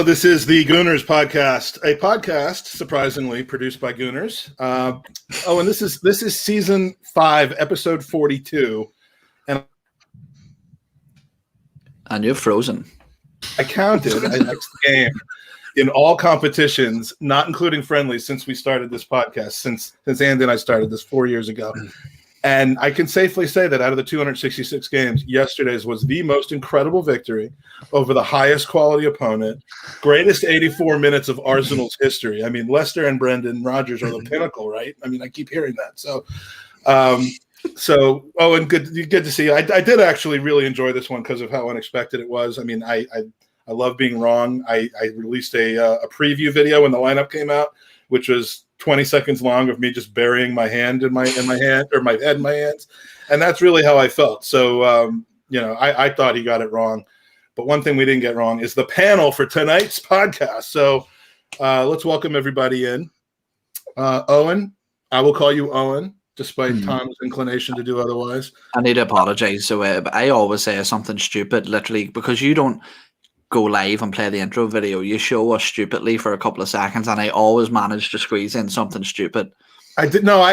this is the Gooners podcast, a podcast surprisingly produced by Gooners. And this is season 5, episode 42, and you're frozen. I counted my next game in all competitions, not including friendlies, since we started this podcast, since Andy and I started this 4 years ago. And I can safely say that out of the 266 games, yesterday's was the most incredible victory over the highest quality opponent, greatest 84 minutes of Arsenal's history. I mean, Leicester and Brendan Rodgers are the pinnacle, right? I mean, I keep hearing that. And good to see you. I did actually really enjoy this one because of how unexpected it was. I mean, I love being wrong. I released a preview video when the lineup came out, which was 20 seconds long of me just burying my hand in my hand, or my head in my hands. And that's really how I felt. So, I thought he got it wrong. But one thing we didn't get wrong is the panel for tonight's podcast. So let's welcome everybody in. Owen, I will call you Owen, despite Tom's inclination to do otherwise. I need to apologize. So I always say something stupid, literally, because you don't go live and play the intro video. You show us stupidly for a couple of seconds, and I always manage to squeeze in something stupid. I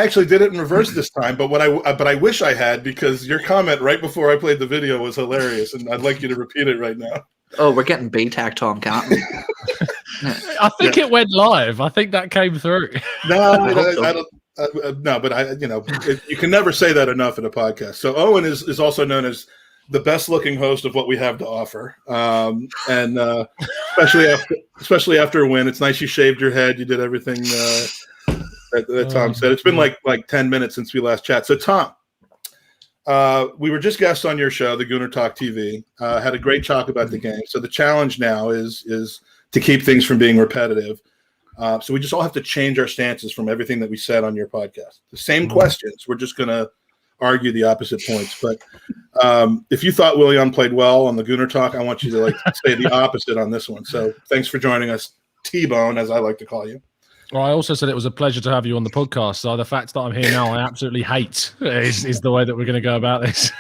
actually did it in reverse this time, but I wish I had, because your comment right before I played the video was hilarious, and I'd like you to repeat it right now. Oh, we're getting B-Tech, Tom, can't we? I think it went live. I think that came through. No, you can never say that enough in a podcast. So Owen is also known as the best looking host of what we have to offer. And especially after a win, it's nice you shaved your head. You did everything that Tom said. It's been like 10 minutes since we last chat. So Tom, we were just guests on your show, the Gooner Talk TV, had a great talk about the game. So the challenge now is to keep things from being repetitive. So we just all have to change our stances from everything that we said on your podcast. The same questions. We're just going to argue the opposite points. But if you thought Will.i.am played well on the Gooner Talk, I want you to say the opposite on this one. So thanks for joining us, T-Bone, as I like to call you. Well, I also said it was a pleasure to have you on the podcast. So the fact that I'm here now, I absolutely hate is the way that we're going to go about this.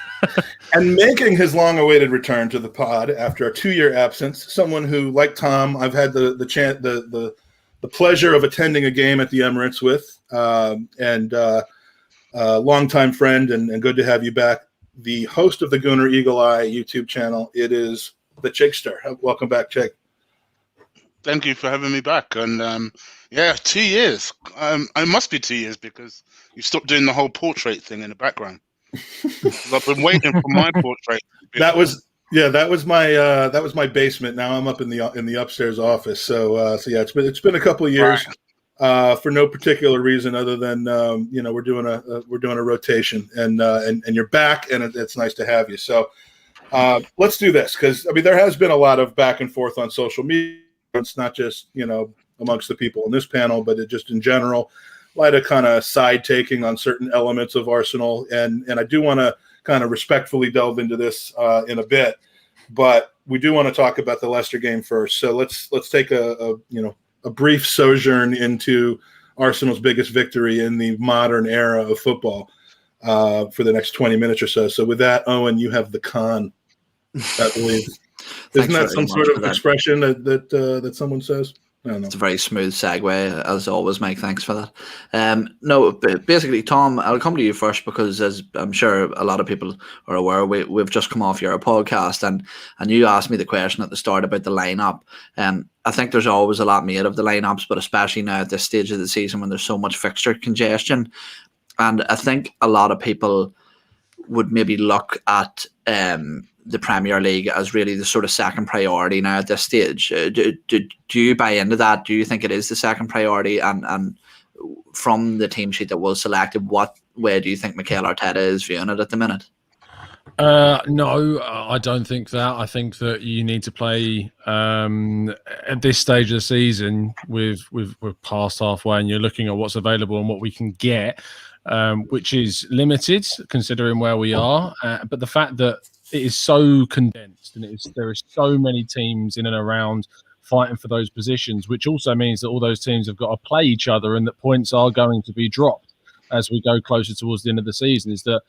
And making his long-awaited return to the pod after a 2-year absence, someone who, like Tom, I've had the pleasure of attending a game at the Emirates with, longtime friend, and good to have you back. The host of the Gooner Eagle Eye YouTube channel. It is the Chickster. Welcome back, Chick. Thank you for having me back. And 2 years. It must be 2 years because you stopped doing the whole portrait thing in the background. I've been waiting for my portrait. That was my basement. Now I'm up in the upstairs office. So it's been a couple of years. Right. For no particular reason other than we're doing a rotation, and you're back, and it's nice to have you. So let's do this, because there has been a lot of back and forth on social media. It's not just amongst the people in this panel, but just in general, a lot of kind of side taking on certain elements of Arsenal, and I do want to kind of respectfully delve into this in a bit, but we do want to talk about the Leicester game first. So let's take a brief sojourn into Arsenal's biggest victory in the modern era of football for the next 20 minutes or so. So with that, Owen, you have the con, I believe. Isn't that some sort of expression that someone says? I don't know. It's a very smooth segue, as always, Mike. Thanks for that. No, basically, Tom, I'll come to you first because, as I'm sure a lot of people are aware, we've just come off your podcast, and you asked me the question at the start about the lineup. I think there's always a lot made of the lineups, but especially now at this stage of the season when there's so much fixture congestion. And I think a lot of people would maybe look at the Premier League as really the sort of second priority now at this stage. Do you buy into that? Do you think it is the second priority? And from the team sheet that was selected, what way do you think Mikel Arteta is viewing it at the minute? No, I don't think that. I think that you need to play at this stage of the season. We're past halfway, and you're looking at what's available and what we can get, which is limited considering where we are. But the fact that it is so condensed, and there are so many teams in and around fighting for those positions, which also means that all those teams have got to play each other, and that points are going to be dropped as we go closer towards the end of the season. Is that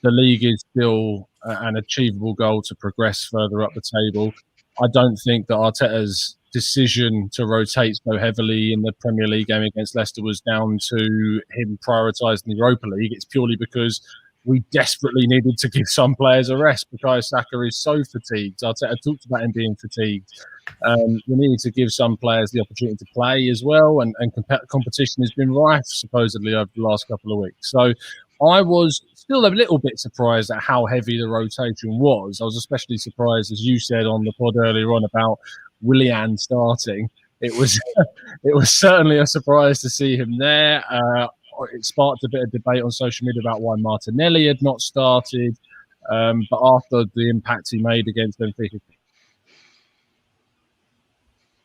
the league is still an achievable goal to progress further up the table. I don't think that Arteta's decision to rotate so heavily in the Premier League game against Leicester was down to him prioritising the Europa League. It's purely because we desperately needed to give some players a rest. Bukayo Saka is so fatigued. Arteta talked about him being fatigued. We needed to give some players the opportunity to play as well, and competition has been rife, supposedly, over the last couple of weeks. So I was still a little bit surprised at how heavy the rotation was. I was especially surprised, as you said on the pod earlier on, about Will.i.am starting. It was it was certainly a surprise to see him there. It sparked a bit of debate on social media about why Martinelli had not started. But after the impact he made against Benfica,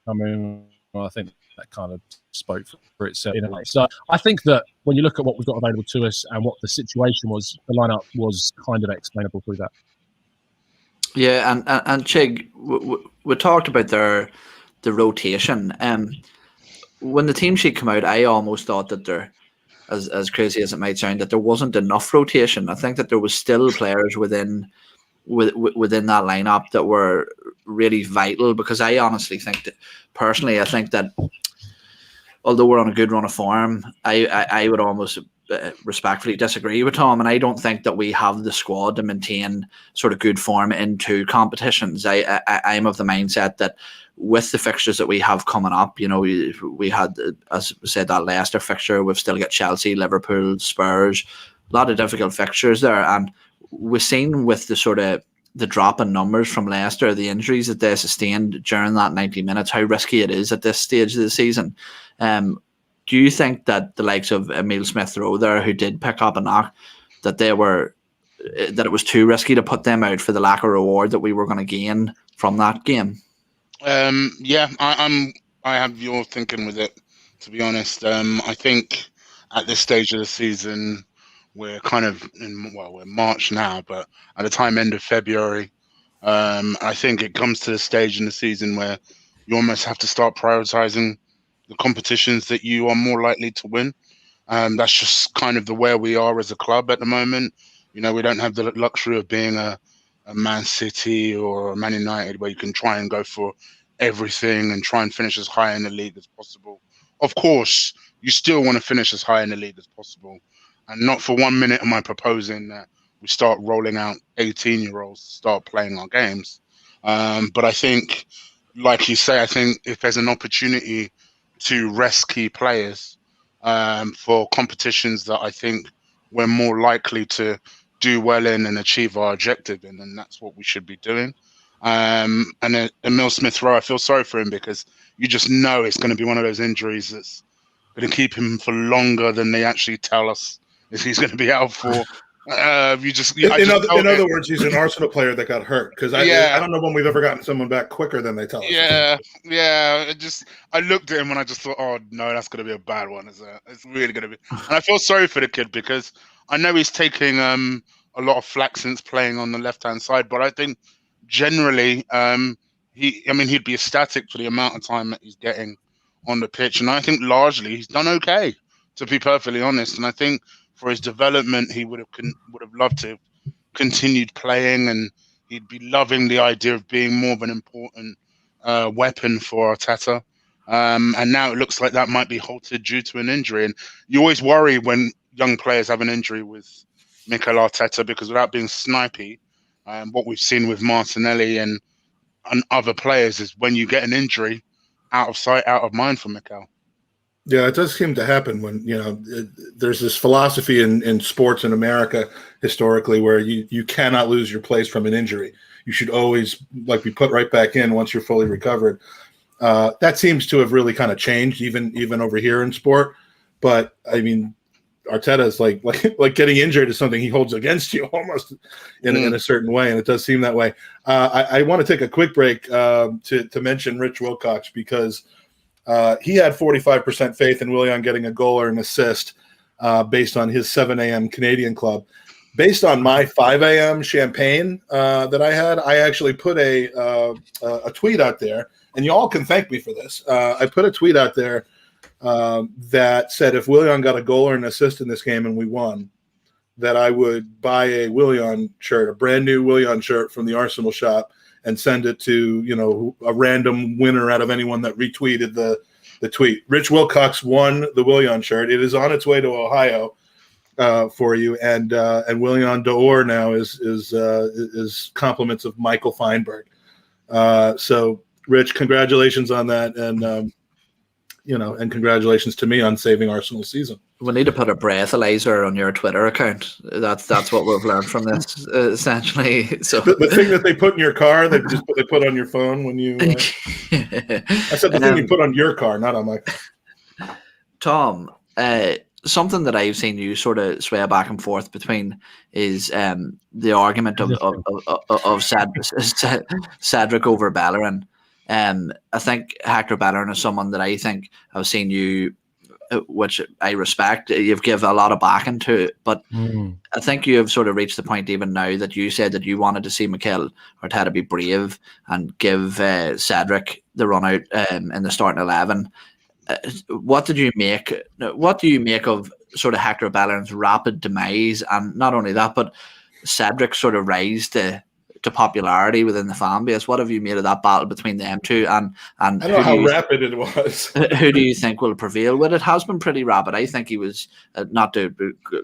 I think that kind of spoke for itself in a way. So I think that when you look at what we've got available to us and what the situation was, the lineup was kind of explainable through that. Yeah, and Chig, we talked about the rotation. When the team sheet came out, I almost thought that there, as crazy as it might sound, that there wasn't enough rotation. I think that there was still players within that lineup that were really vital, because I honestly think that, personally, I think that although we're on a good run of form, I would almost respectfully disagree with Tom, and I don't think that we have the squad to maintain sort of good form into competitions. I'm of the mindset that with the fixtures that we have coming up, you know, we had, as we said, that Leicester fixture. We've still got Chelsea, Liverpool, Spurs, a lot of difficult fixtures there, and we've seen with the sort of the drop in numbers from Leicester, the injuries that they sustained during that 90 minutes, how risky it is at this stage of the season. Do you think that the likes of Emile Smith-Rowe there, who did pick up a knock, that it was too risky to put them out for the lack of reward that we were going to gain from that game? Yeah, I have your thinking with it, to be honest. I think at this stage of the season, we're kind of we're March now, but at the time end of February, I think it comes to the stage in the season where you almost have to start prioritizing the competitions that you are more likely to win. That's just kind of the way we are as a club at the moment. You know, we don't have the luxury of being a Man City or a Man United where you can try and go for everything and try and finish as high in the league as possible. Of course, you still want to finish as high in the league as possible. And not for 1 minute am I proposing that we start rolling out 18-year-olds to start playing our games. But I think, like you say, I think if there's an opportunity to rest key players for competitions that I think we're more likely to do well in and achieve our objective in, then that's what we should be doing. And Emile Smith-Rowe, I feel sorry for him, because you just know it's going to be one of those injuries that's going to keep him for longer than they actually tell us if he's going to be out for. In other words, he's an Arsenal player that got hurt, because I don't know when we've ever gotten someone back quicker than they tell us. I looked at him and I just thought, oh no, that's going to be a bad one. It's really going to be. And I feel sorry for the kid, because I know he's taking a lot of flack since playing on the left-hand side, but I think generally he'd be ecstatic for the amount of time that he's getting on the pitch, and I think largely he's done okay, to be perfectly honest. And I think for his development, he would have loved to have continued playing, and he'd be loving the idea of being more of an important weapon for Arteta. And now it looks like that might be halted due to an injury. And you always worry when young players have an injury with Mikel Arteta, because without being snipey, what we've seen with Martinelli and other players is when you get an injury, out of sight, out of mind for Mikel. Yeah, it does seem to happen when, you know, there's this philosophy in sports in America historically where you cannot lose your place from an injury. You should always be put right back in once you're fully recovered. That seems to have really kind of changed even over here in sport. But I mean, Arteta is like getting injured is something he holds against you almost in a certain way, and it does seem that way. I want to take a quick break to mention Rich Wilcox, because he had 45% faith in Will.i.am getting a goal or an assist based on his 7 a.m. Canadian club. Based on my 5 a.m. champagne that I had, I actually put a tweet out there, and you all can thank me for this. I put a tweet out there that said if Will.i.am got a goal or an assist in this game and we won, that I would buy a Will.i.am shirt, a brand new Will.i.am shirt from the Arsenal shop, and send it to a random winner out of anyone that retweeted the tweet. Rich Wilcox won the Will.i.am shirt. It is on its way to Ohio for you, and Will.i.am d'Or now is compliments of Michael Feinberg. So Rich, congratulations on that, and and congratulations to me on saving Arsenal's season. We need to put a breathalyzer on your Twitter account. That's what we've learned from this, essentially. So the thing that they put in your car, they put on your phone when you. I said the thing you put on your car, not on my car. Tom, something that I've seen you sort of sway back and forth between is the argument of Cedric over Bellerin. I think Hector Bellerin is someone that I think I've seen you, which I respect. You've given a lot of backing to it, but I think you have sort of reached the point even now that you said that you wanted to see Mikel Arteta be brave and give Cedric the run out in the starting 11. What do you make of sort of Hector Bellerin's rapid demise, and not only that, but Cedric's sort of rise to popularity within the fan base? What have you made of that battle between them two? And I don't know how rapid it was. Who do you think will prevail? Well, it has been pretty rapid. I think he was, not to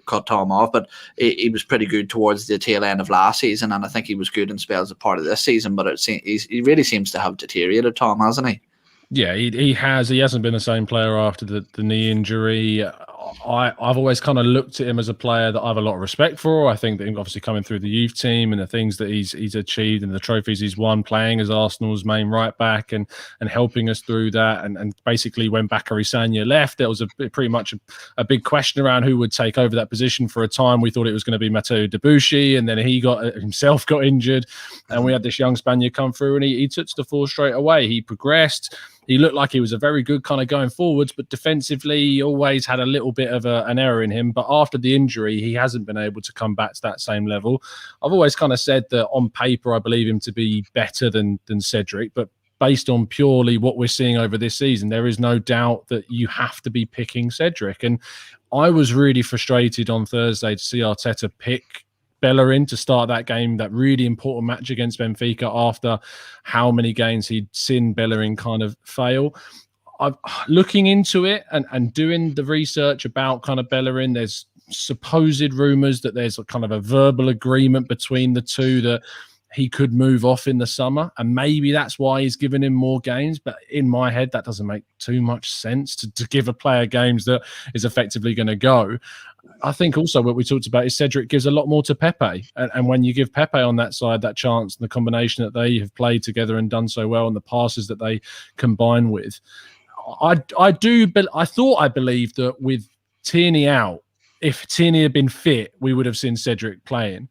cut Tom off, but he was pretty good towards the tail end of last season, and I think he was good in spells as part of this season. But he really seems to have deteriorated, Tom, hasn't he? Yeah, he has. He hasn't been the same player after the knee injury. I've always kind of looked at him as a player that I have a lot of respect for. I think that obviously coming through the youth team and the things that he's achieved and the trophies he's won, playing as Arsenal's main right back and helping us through that. And basically when Bakary Sagna left, there was pretty much a big question around who would take over that position. For a time, we thought it was going to be Matteo Debuchy, and then he himself got injured, and we had this young Spaniard come through, and he took to the fore straight away. He progressed. He looked like he was a very good kind of going forwards, but defensively, he always had a little bit of an error in him. But after the injury, he hasn't been able to come back to that same level. I've always kind of said that on paper, I believe him to be better than Cedric, but based on purely what we're seeing over this season, there is no doubt that you have to be picking Cedric. And I was really frustrated on Thursday to see Arteta pick Bellerin to start that game, that really important match against Benfica, after how many games he'd seen Bellerin kind of fail. I'm looking into it and doing the research about kind of Bellerin. There's supposed rumours that there's a kind of a verbal agreement between the two that he could move off in the summer, and maybe that's why he's given him more games. But in my head, that doesn't make too much sense to give a player games that is effectively going to go. I think also what we talked about is Cedric gives a lot more to Pepe. And when you give Pepe on that side that chance, and the combination that they have played together and done so well, and the passes that they combine with, I believed that with Tierney out, if Tierney had been fit, we would have seen Cedric playing.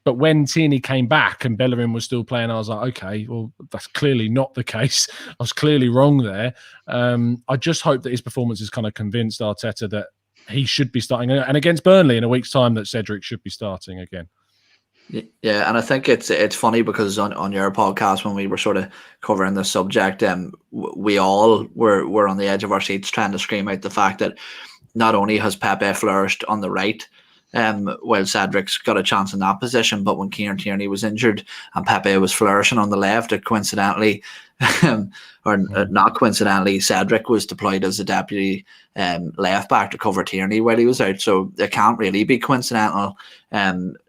But when Tierney came back and Bellerin was still playing, I was like, okay, well, that's clearly not the case. I was clearly wrong there. I just hope that his performance has kind of convinced Arteta that he should be starting. And against Burnley in a week's time, that Cedric should be starting again. Yeah, and I think it's funny because on your podcast, when we were sort of covering this subject, we all were on the edge of our seats trying to scream out the fact that not only has Pepe flourished on the right, while Cedric's got a chance in that position, but when Kieran Tierney was injured and Pepe was flourishing on the left, it coincidentally, or not coincidentally, Cedric was deployed as a deputy left back to cover Tierney while he was out. So it can't really be coincidental, that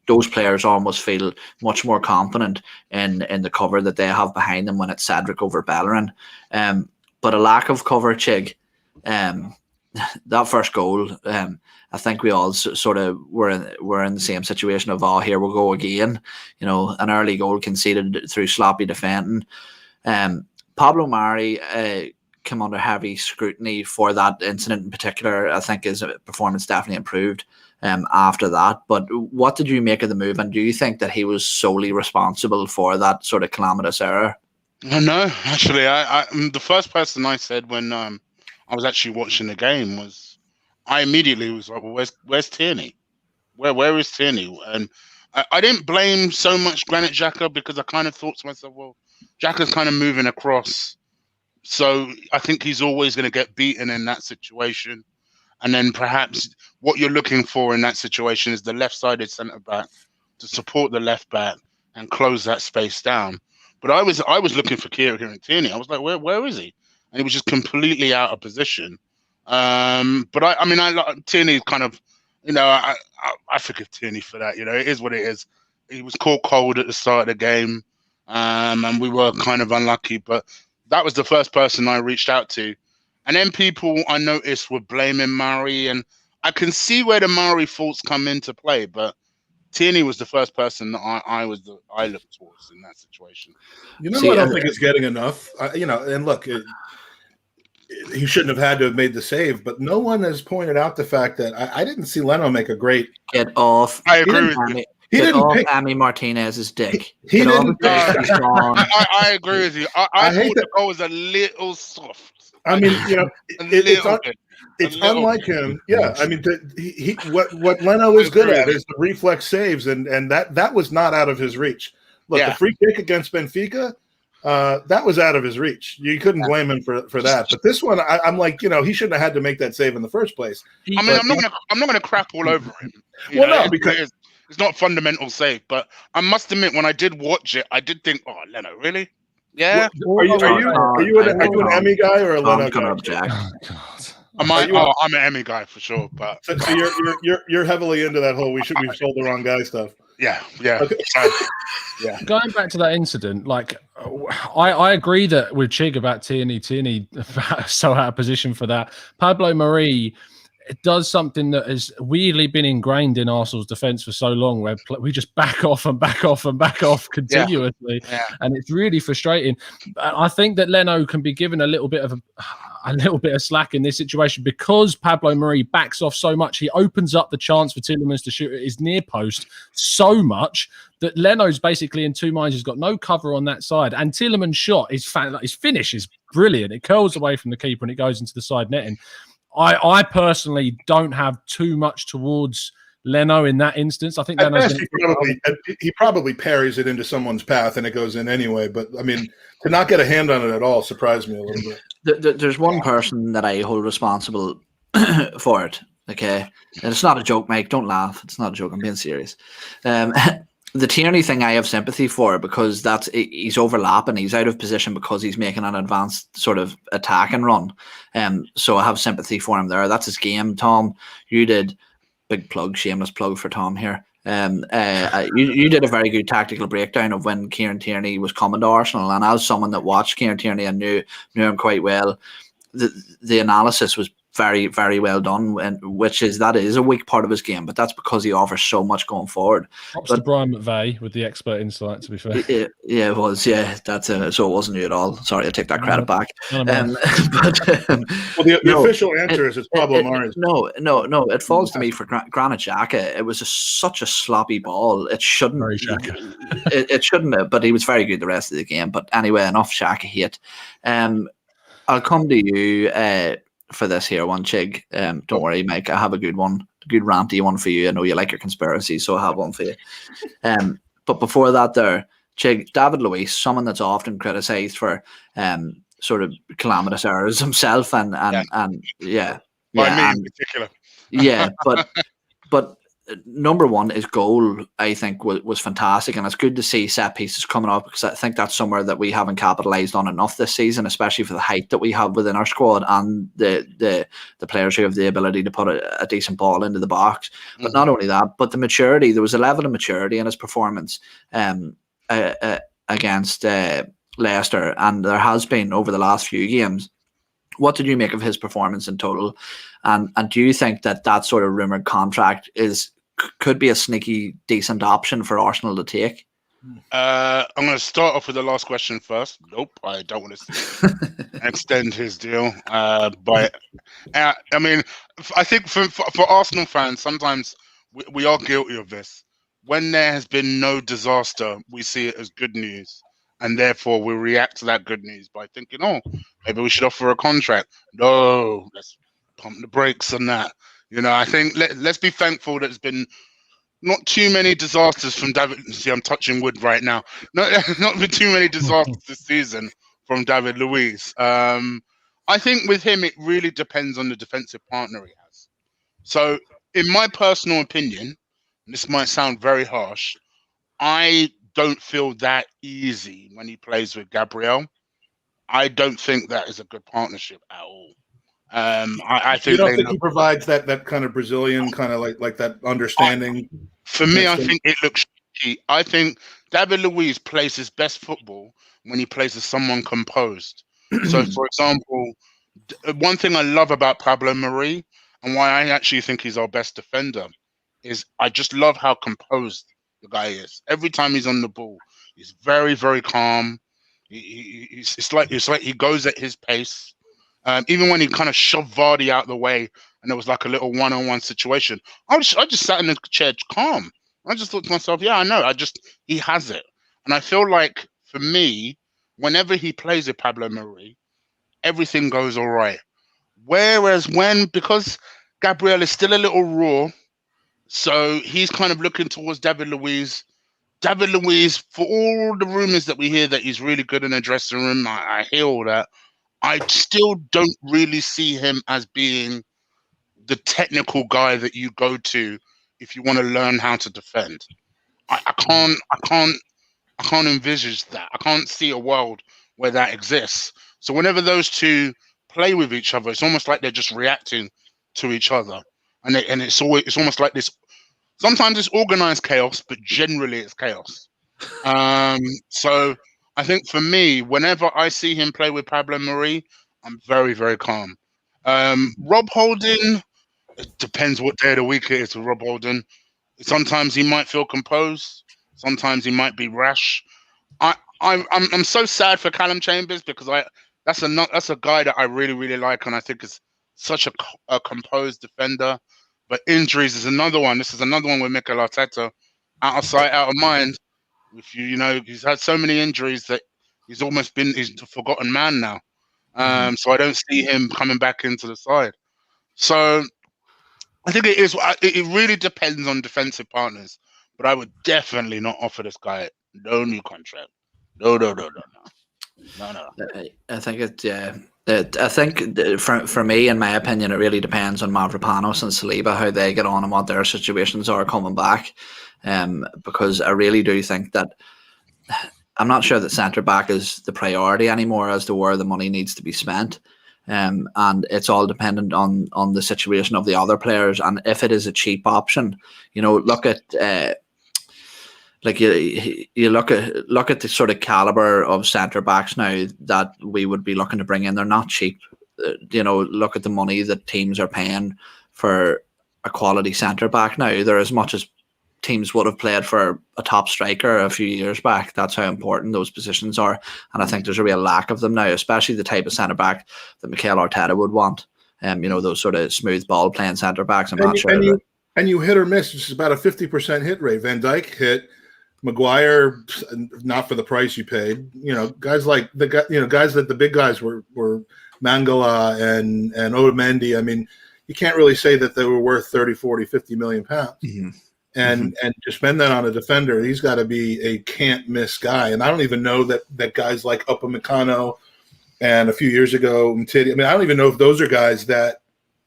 those players almost feel much more confident in the cover that they have behind them when it's Cedric over Bellerin. But a lack of cover, Chig. That first goal, I think we all sort of were in the same situation of, here we'll go again. An early goal conceded through sloppy defending. Pablo Mari came under heavy scrutiny for that incident in particular. I think his performance definitely improved after that. But what did you make of the move, and do you think that he was solely responsible for that sort of calamitous error? No, actually, I the first person I said when I was actually watching the game I immediately was like, well, where's Tierney? Where is Tierney? And I didn't blame so much Granit Xhaka, because I kind of thought to myself, well, Xhaka's kind of moving across, so I think he's always going to get beaten in that situation. And then perhaps what you're looking for in that situation is the left-sided centre-back to support the left-back, and close that space down. But I was looking for Kieran Tierney. I was like, where is he? And he was just completely out of position. But I mean, Tierney kind of, I forgive Tierney for that. It is what it is. He was caught cold at the start of the game, and we were kind of unlucky. But that was the first person I reached out to. And then people I noticed were blaming Murray, and I can see where the Murray faults come into play, but Tierney was the first person that I looked towards in that situation. I don't think it's getting enough. And look, he shouldn't have had to have made the save, but no one has pointed out the fact that I didn't see Leno make a great. Get off. I agree with you. He didn't pick Amy Martinez's dick. He didn't. I agree with you. I thought the goal was a little soft. I mean, it's unlike him. Yeah, I mean, what Leno is good at is the reflex saves, and that was not out of his reach. Look, the free kick against Benfica, that was out of his reach. You couldn't blame him for that. But this one, I'm like, he shouldn't have had to make that save in the first place. I mean, I'm not gonna crap all over him. Because it's not a fundamental save, but I must admit, when I did watch it, I did think, oh, Leno, really? Yeah. Are you an Emmy guy or a Leno guy? I'm an Emmy guy for sure, but so you're heavily into that whole we've sold the wrong guy stuff. Yeah. Okay. Going back to that incident, like I agree that with Chig about Tierney so out of position for that. Pablo Mari, it does something that has weirdly been ingrained in Arsenal's defence for so long, where we just back off continuously, and it's really frustrating. I think that Leno can be given a little bit of slack in this situation because Pablo Mari backs off so much. He opens up the chance for Tielemans to shoot at his near post so much that Leno's basically in two minds. He's got no cover on that side, and Tielemans' shot his finish is brilliant. It curls away from the keeper and it goes into the side netting. I personally don't have too much towards Leno in that instance. I think he probably parries it into someone's path and it goes in anyway. But I mean, to not get a hand on it at all surprised me a little bit. There's one person that I hold responsible for it. Okay, and it's not a joke, Mike. Don't laugh. It's not a joke. I'm being serious. The Tierney thing I have sympathy for because he's overlapping, he's out of position because he's making an advanced sort of attack and run. So I have sympathy for him there. That's his game. Tom, you did big plug, shameless plug for Tom here. You did a very good tactical breakdown of when Kieran Tierney was coming to Arsenal, and as someone that watched Kieran Tierney and knew him quite well, the analysis was very, very well done, and that is a weak part of his game, but that's because he offers so much going forward. Props to Brian McVeigh with the expert insight, to be fair. Yeah, it was. Yeah, that's so it wasn't you at all. Sorry, I take that credit back. Well, the official answer is it's Pablo Mari. No. It falls to me for Granit Xhaka. It was such a sloppy ball. It shouldn't. It shouldn't have, but he was very good the rest of the game. But anyway, enough Xhaka hate. I'll come to you. For this here one, Chig. Don't worry, Mike. I have a good one, a good ranty one for you. I know you like your conspiracy, so I have one for you. But before that, there, Chig, David Luiz, someone that's often criticised for sort of calamitous errors himself, and yeah, by me in particular. Yeah, but number one, his goal, I think, was fantastic, and it's good to see set pieces coming up because I think that's somewhere that we haven't capitalised on enough this season, especially for the height that we have within our squad and the players who have the ability to put a decent ball into the box. But not only that, but the maturity. There was a level of maturity in his performance against Leicester, and there has been over the last few games. What did you make of his performance in total? And do you think that sort of rumoured contract could be a sneaky, decent option for Arsenal to take? I'm going to start off with the last question first. Nope, I don't want to extend his deal. But I mean, I think for Arsenal fans, sometimes we are guilty of this. When there has been no disaster, we see it as good news. And therefore, we react to that good news by thinking, oh, maybe we should offer a contract. No, let's pump the brakes on that. I think let's be thankful that there's been not too many disasters from David. See, I'm touching wood right now. Not been too many disasters this season from David Luiz. I think with him, it really depends on the defensive partner he has. So, in my personal opinion, and this might sound very harsh, I don't feel that easy when he plays with Gabriel. I don't think that is a good partnership at all. I You think don't think he provides that kind of Brazilian kind of like that understanding? For me, I think it looks shaky. I think David Luiz plays his best football when he plays as someone composed. So, for example, one thing I love about Pablo Mari and why I actually think he's our best defender is I just love how composed the guy is. Every time he's on the ball, he's very, very calm. It's like he goes at his pace. Even when he kind of shoved Vardy out the way and it was like a little one-on-one situation, I just sat in the chair calm. I just thought to myself, yeah, I know. He has it. And I feel like for me, whenever he plays with Pablo Mari, everything goes all right. Whereas because Gabriel is still a little raw, so he's kind of looking towards David Luiz. David Luiz, for all the rumors that we hear that he's really good in the dressing room, I hear all that. I still don't really see him as being the technical guy that you go to if you want to learn how to defend. I can't envisage that. I can't see a world where that exists. So whenever those two play with each other, it's almost like they're just reacting to each other, and it's almost like this. Sometimes it's organized chaos, but generally it's chaos. So I think for me, whenever I see him play with Pablo Mari, I'm very, very calm. Rob Holding, it depends what day of the week it is with Rob Holding. Sometimes he might feel composed. Sometimes he might be rash. I'm so sad for Callum Chambers because that's a guy that I really, really like, and I think is such a composed defender. But injuries is another one. This is another one with Mikel Arteta, out of sight, out of mind. If he's had so many injuries that he's a forgotten man now. So I don't see him coming back into the side. So I think it really depends on defensive partners. But I would definitely not offer this guy no new contract. No. I think I think for me, in my opinion, it really depends on Mavropanos and Saliba, how they get on and what their situations are coming back. Because I really do think that I'm not sure that centre back is the priority anymore as to where the money needs to be spent. And it's all dependent on the situation of the other players. And if it is a cheap option, look at you look at the sort of caliber of centre backs now that we would be looking to bring in. They're not cheap. Look at the money that teams are paying for a quality centre back now. They're as much as teams would have played for a top striker a few years back. That's how important those positions are. And I think there's a real lack of them now, especially the type of centre back that Mikel Arteta would want. Those sort of smooth ball playing centre backs. And you hit or miss. It's about a 50% hit rate. Van Dijk hit. Maguire, not for the price you paid. Guys like guys that the big guys were Mangala and Otamendi. I mean, you can't really say that they were worth 30, 40, 50 million pounds. Mm-hmm. And to spend that on a defender, he's got to be a can't miss guy. And I don't even know that guys like Upamecano and a few years ago Mtiti. I mean, I don't even know if those are guys that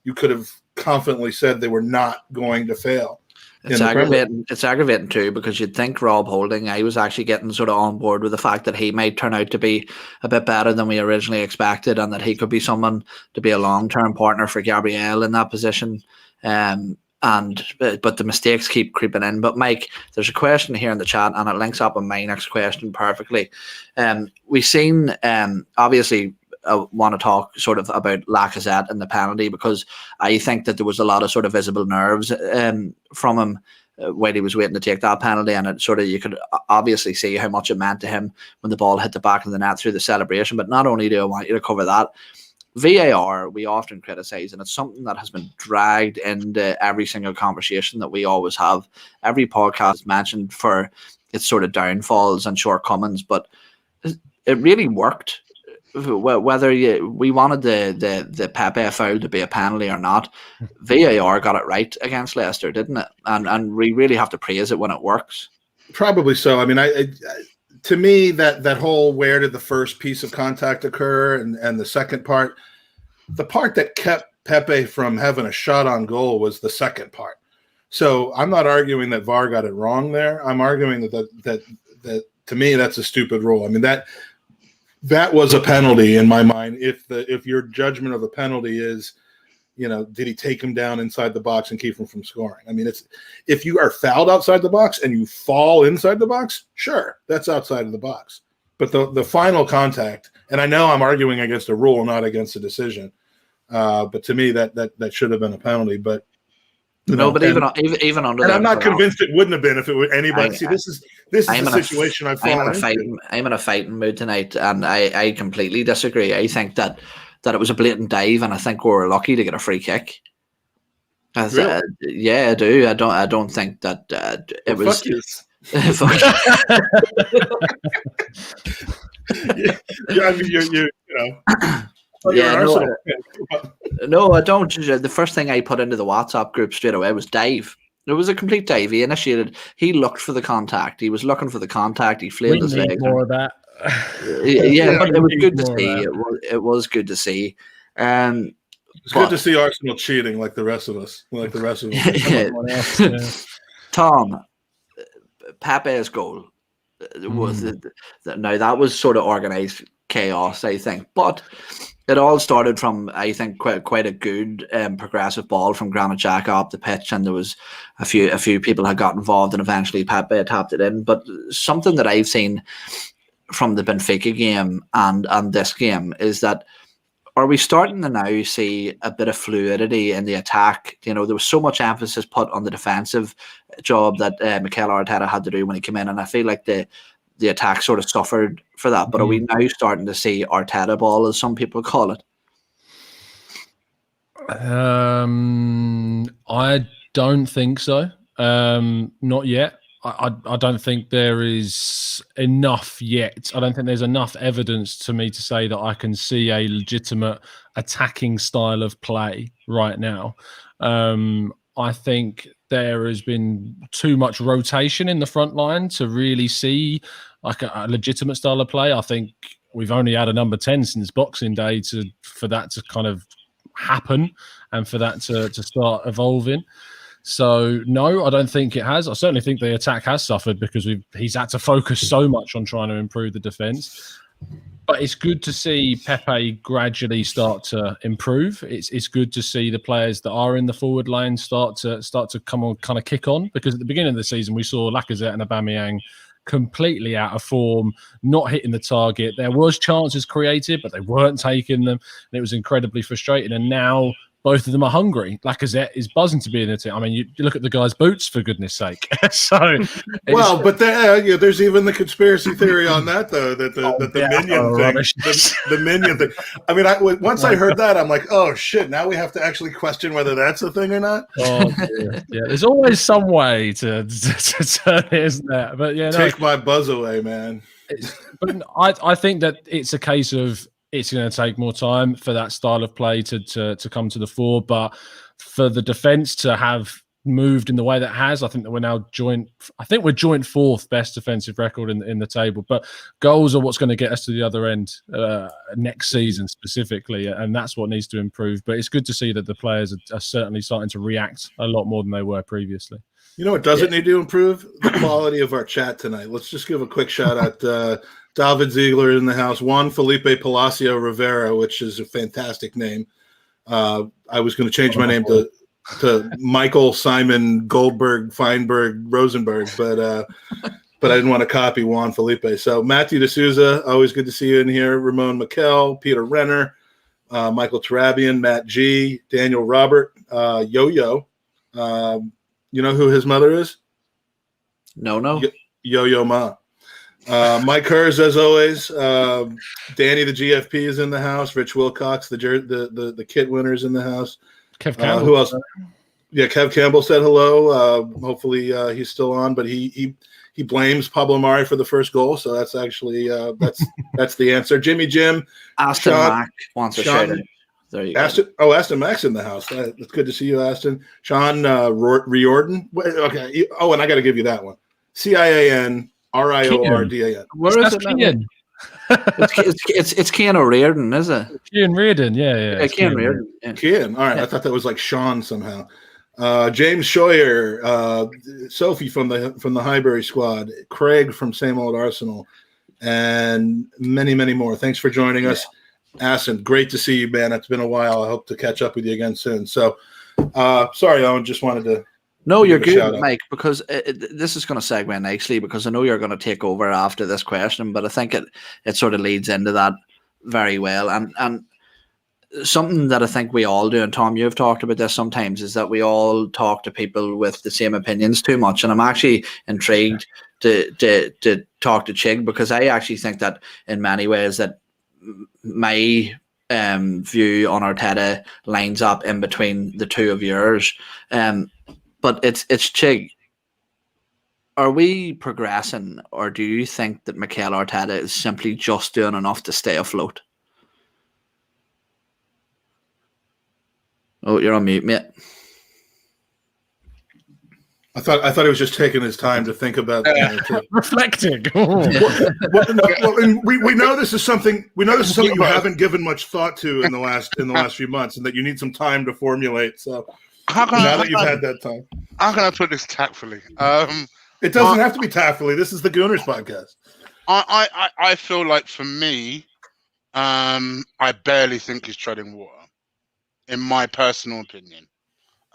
you could have confidently said they were not going to fail. It's aggravating. It's aggravating too, because you'd think Rob Holding, I was actually getting sort of on board with the fact that he might turn out to be a bit better than we originally expected, and that he could be someone to be a long-term partner for Gabriel in that position. But the mistakes keep creeping in. But Mike, there's a question here in the chat, and it links up with my next question perfectly. We've seen, obviously, I want to talk sort of about Lacazette and the penalty, because I think that there was a lot of sort of visible nerves from him when he was waiting to take that penalty, and it sort of, you could obviously see how much it meant to him when the ball hit the back of the net through the celebration. But not only do I want you to cover that, VAR we often criticize, and it's something that has been dragged into every single conversation that we always have. Every podcast is mentioned for its sort of downfalls and shortcomings, but it really worked. Whether we wanted the Pepe foul to be a penalty or not, VAR got it right against Leicester, didn't it? And we really have to praise it when it works. Probably so. I mean, to me, that whole where did the first piece of contact occur and the second part, the part that kept Pepe from having a shot on goal was the second part. So I'm not arguing that VAR got it wrong there. I'm arguing that to me, that's a stupid rule. I mean, that was a penalty in my mind. If your judgment of a penalty is, did he take him down inside the box and keep him from scoring? I mean, if you are fouled outside the box and you fall inside the box, sure, that's outside of the box. But the final contact, and I know I'm arguing against a rule, not against a decision. But to me, that should have been a penalty. But but even under, and I'm not convinced it wouldn't have been if it were anybody. See, this is the situation I've fallen into. I'm in a fighting mood tonight, and I completely disagree. I think that it was a blatant dive, and I think we were lucky to get a free kick. Really? Yeah, I do. I don't think that it was. Fuck yeah, I mean, No, I don't. The first thing I put into the WhatsApp group straight away was dive. It was a complete dive. He initiated. He looked for the contact. He was looking for the contact. He flailed his legs. More of that. Yeah, but it was good to see. It was good to see. It's good to see Arsenal cheating like the rest of us. Tom, Pepe's goal was now that was sort of organised chaos, I think, but it all started from, I think, quite a good progressive ball from Granit Xhaka up the pitch, and there was a few people had got involved, and eventually Pepe tapped it in. But something that I've seen from the Benfica game and this game is that, are we starting to now see a bit of fluidity in the attack? There was so much emphasis put on the defensive job that Mikel Arteta had to do when he came in, and I feel like the attack sort of suffered for that. But are we now starting to see Arteta ball, as some people call it? I don't think so. Not yet. I don't think there is enough yet. I don't think there's enough evidence to me to say that I can see a legitimate attacking style of play right now. I think there has been too much rotation in the front line to really see like a legitimate style of play. I think we've only had a number 10 since Boxing Day for that to kind of happen and for that to start evolving. So, no, I don't think it has. I certainly think the attack has suffered because he's had to focus so much on trying to improve the defence. But it's good to see Pepe gradually start to improve. It's good to see the players that are in the forward line start to come on, kind of kick on. Because at the beginning of the season, we saw Lacazette and Aubameyang completely out of form, not hitting the target. There was chances created, but they weren't taking them. And it was incredibly frustrating. And now both of them are hungry. Lacazette is buzzing to be in the team. I mean, you look at the guy's boots, for goodness sake. So, well, but there's even the conspiracy theory on that, though, that the minion thing. I mean, once I heard that, I'm like, oh shit! Now we have to actually question whether that's a thing or not. Oh, yeah. There's always some way to turn it, isn't there? But yeah, take my buzz away, man. But I think that it's a case of, it's going to take more time for that style of play to come to the fore. But for the defence to have moved in the way that it has, I think that we're now joint fourth best defensive record in the table. But goals are what's going to get us to the other end next season specifically, and that's what needs to improve. But it's good to see that the players are certainly starting to react a lot more than they were previously. You know what doesn't need to improve? The quality of our chat tonight. Let's just give a quick shout out. David Ziegler in the house. Juan Felipe Palacio Rivera, which is a fantastic name. I was going to change my name to Michael Simon Goldberg Feinberg Rosenberg, but I didn't want to copy Juan Felipe. So Matthew D'Souza, always good to see you in here. Ramon Mikel, Peter Renner, Michael Tarabian, Matt G, Daniel Robert, Yo-Yo. You know who his mother is? No. Yo-Yo Ma. Mike Hers, as always. Danny, the GFP, is in the house. Rich Wilcox, the kit winners in the house. Kev Campbell. Who else? Yeah, Kev Campbell said hello. Hopefully he's still on, but he blames Pablo Mari for the first goal, so that's actually that's the answer. Jimmy Jim, Aston Mac wants a shout out. There you go. Aston Mac's in the house. It's good to see you, Aston. Sean Riordan. Okay. Oh, and I got to give you that one. CIAN. RIORDAN. Where is it? Cian. It's Cian O'Riordan, is it? Cian Reardon, yeah. Cian Reardon. Cian. All right, I thought that was like Sean somehow. James Scheuer, Sophie from the Highbury squad, Craig from Same Old Arsenal, and many, many more. Thanks for joining us. Asin, great to see you, man. It's been a while. I hope to catch up with you again soon. So, sorry, Owen, just wanted to. No, you're good, Mike, because this is going to segue nicely because I know you're going to take over after this question, but I think it sort of leads into that very well. And something that I think we all do, and Tom, you've talked about this sometimes, is that we all talk to people with the same opinions too much. And I'm actually intrigued to talk to Chig, because I actually think that in many ways that my view on Arteta lines up in between the two of yours. But it's Chig. Are we progressing, or do you think that Mikel Arteta is simply just doing enough to stay afloat? Oh, you're on mute, mate. I thought he was just taking his time to think about reflecting. We know this is something. We know this is something you haven't given much thought to in the last few months, and that you need some time to formulate. So now that you've had that time, how can I put this tactfully? It doesn't have to be tactfully. This is the Gooners podcast. I feel like for me, I barely think he's treading water, in my personal opinion.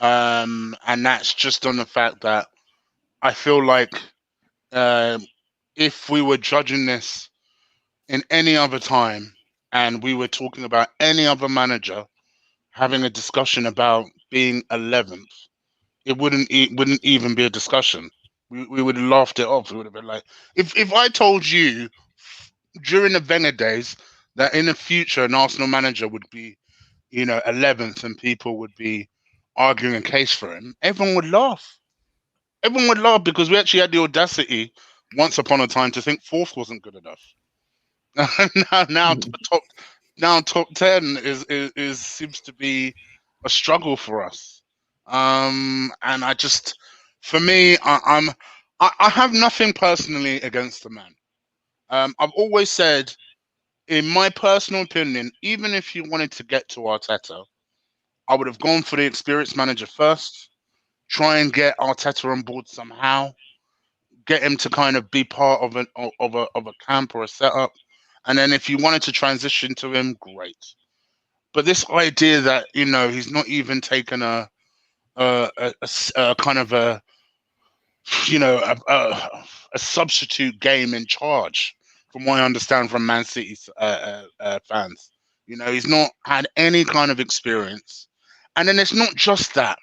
And that's just on the fact that I feel like if we were judging this in any other time and we were talking about any other manager having a discussion about being 11th, it wouldn't even be a discussion. We would have laughed it off. We would have been like, if I told you during the Wenger days that in the future an Arsenal manager would be, 11th and people would be arguing a case for him, everyone would laugh. Everyone would laugh because we actually had the audacity once upon a time to think 4th wasn't good enough. now top 10 is seems to be a struggle for us. And I just, for me, I have nothing personally against the man. I've always said, in my personal opinion, even if you wanted to get to Arteta, I would have gone for the experienced manager first, try and get Arteta on board somehow, get him to kind of be part of a camp or a setup, and then if you wanted to transition to him, great. But this idea that he's not even taken a kind of a substitute game in charge, from what I understand from Man City's fans, he's not had any kind of experience. And then it's not just that.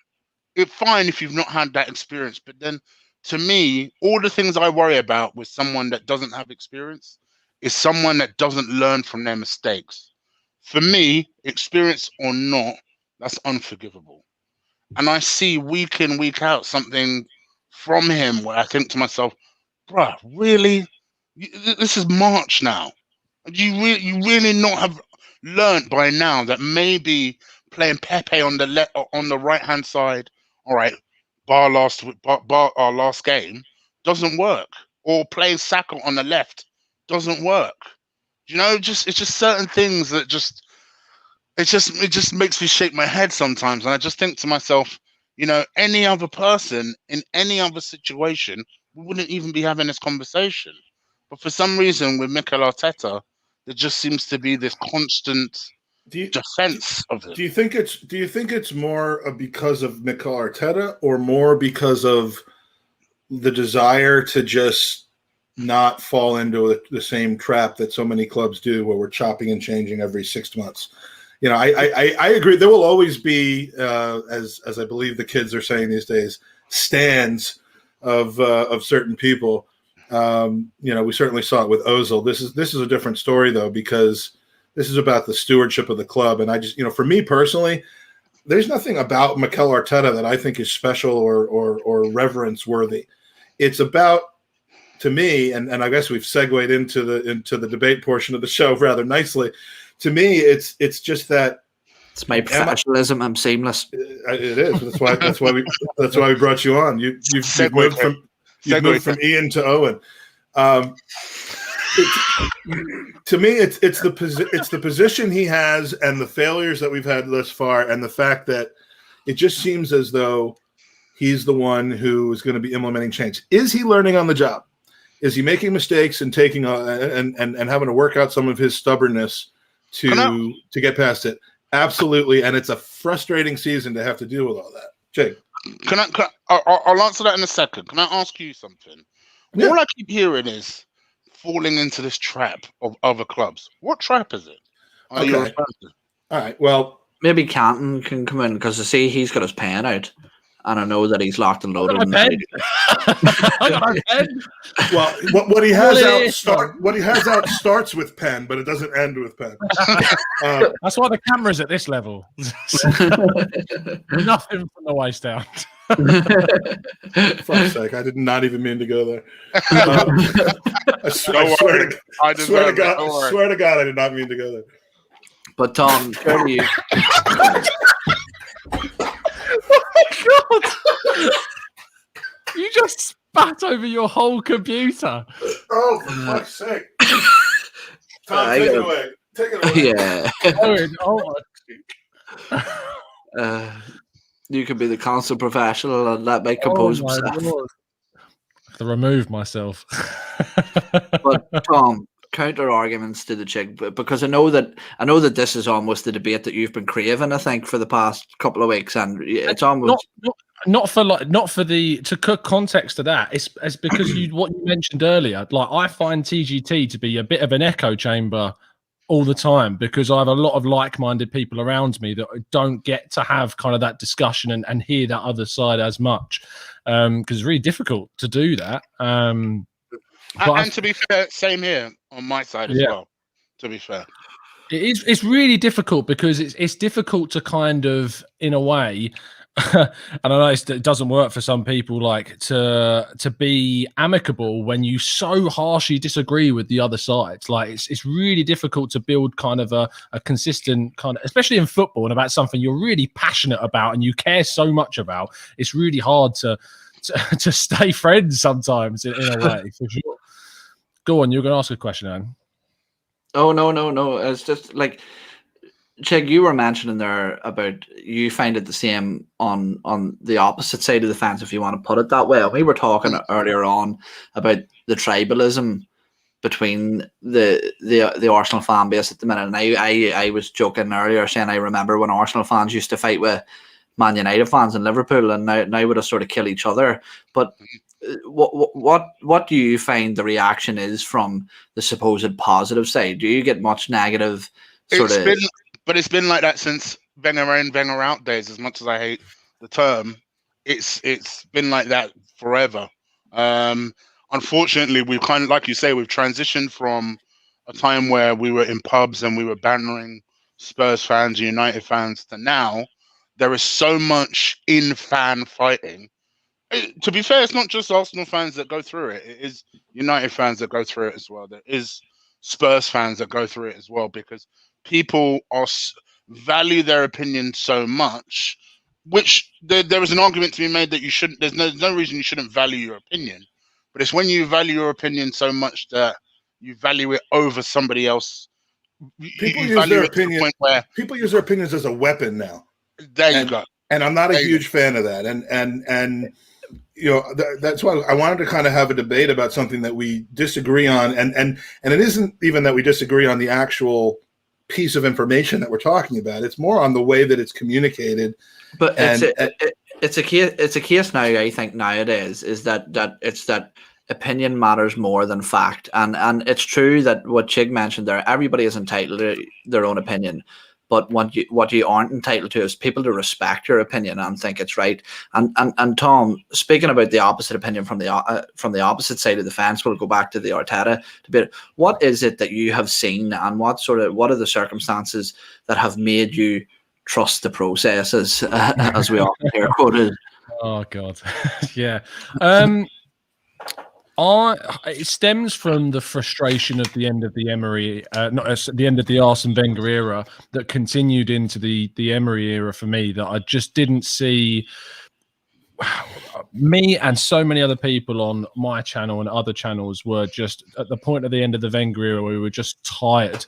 It's fine if you've not had that experience, but then to me, all the things I worry about with someone that doesn't have experience is someone that doesn't learn from their mistakes. For me, experience or not, that's unforgivable. And I see week in, week out something from him where I think to myself, bruh, really? This is March now. You really not have learned by now that maybe playing Pepe on the right hand side, all right, bar our last game, doesn't work, or playing Saka on the left doesn't work. It's just certain things that it just makes me shake my head sometimes, and I just think to myself, any other person in any other situation, we wouldn't even be having this conversation. But for some reason, with Mikel Arteta, there just seems to be this constant defense of it. Do you think it's more because of Mikel Arteta, or more because of the desire to just not fall into the same trap that so many clubs do, where we're chopping and changing every 6 months? I agree. There will always be, as I believe the kids are saying these days, stands of certain people. We certainly saw it with Ozil. This is a different story though, because this is about the stewardship of the club. And I just, for me personally, there's nothing about Mikel Arteta that I think is special or reverence worthy. It's about, to me, and I guess we've segued into the debate portion of the show rather nicely. To me, it's just that it's my professionalism. I'm seamless. It is. That's why we brought you on. You've moved from Ian to Owen. To me, it's the position he has, and the failures that we've had thus far, and the fact that it just seems as though he's the one who is going to be implementing change. Is he learning on the job? Is he making mistakes and taking and having to work out some of his stubbornness to get past it? Absolutely, and it's a frustrating season to have to deal with all that. Jake, I'll answer that in a second. Can I ask you something? Yeah. All I keep hearing is falling into this trap of other clubs. What trap is it? Are you Okay. All right. Well, maybe Canton can come in because I see he's got his pen out, and I know that he's locked and loaded. I got my pen. Well, what he has out starts with pen, but it doesn't end with pen. That's why the camera's at this level. Nothing from the waist down. Fuck's sake, I did not even mean to go there. I swear to God, I did not mean to go there. But Tom, turn to you. Oh my God! You just spat over your whole computer. Oh, for fuck's sake! Tom, take it away. Take it away. Yeah. You could be the constant professional and let me compose myself. Lord. I have to remove myself. But Tom, counter arguments to the chick, because I know that this is almost the debate that you've been craving, I think, for the past couple of weeks, and it's almost not for the context to that. It's because what you mentioned earlier. Like, I find TGT to be a bit of an echo chamber all the time because I have a lot of like-minded people around me that don't get to have kind of that discussion and hear that other side as much, because it's really difficult to do that. And to be fair, same here on my side as well. To be fair, it's really difficult because it's difficult to kind of, in a way, and I know it doesn't work for some people, like to be amicable when you so harshly disagree with the other side. Like it's really difficult to build kind of a consistent kind of, especially in football, and about something you're really passionate about and you care so much about. It's really hard to stay friends sometimes in a way, for sure. Go on, you're going to ask a question, Anne. Oh, no. It's just like, Chig, you were mentioning there about you find it the same on the opposite side of the fence, if you want to put it that way. We were talking earlier on about the tribalism between the Arsenal fan base at the minute. And I was joking earlier saying I remember when Arsenal fans used to fight with Man United fans in Liverpool, and now would have sort of kill each other. But what do you find the reaction is from the supposed positive side? Do you get much negative But it's been like that since Wenger in, Wenger out days. As much as I hate the term, it's been like that forever. Unfortunately, we've kind of, like you say, we've transitioned from a time where we were in pubs and we were bantering Spurs fans, United fans, to now there is so much in-fan fighting. To be fair, it's not just Arsenal fans that go through it. It is United fans that go through it as well. There is Spurs fans that go through it as well, because people value their opinion so much, which there is an argument to be made that you shouldn't. There's no reason you shouldn't value your opinion, but it's when you value your opinion so much that you value it over somebody else. People use their opinions as a weapon now. There you go. And I'm not a huge fan of that. And you know, that's why I wanted to kind of have a debate about something that we disagree on, and it isn't even that we disagree on the actual piece of information that we're talking about. It's more on the way that it's communicated. But it's a case now, I think, nowadays, is that it's that opinion matters more than fact, and it's true that what Chig mentioned there, everybody is entitled to their own opinion. But what you aren't entitled to is people to respect your opinion and think it's right. And Tom, speaking about the opposite opinion from the opposite side of the fence, we'll go back to the Arteta debate. What is it that you have seen, and what are the circumstances that have made you trust the processes, as we often hear quoted? Oh God, yeah. It stems from the frustration of the end of the Emery, the end of the Arsene Wenger era, that continued into the Emery era for me. That I just didn't see. Me and so many other people on my channel and other channels were just at the point of the end of the Wenger era. We were just tired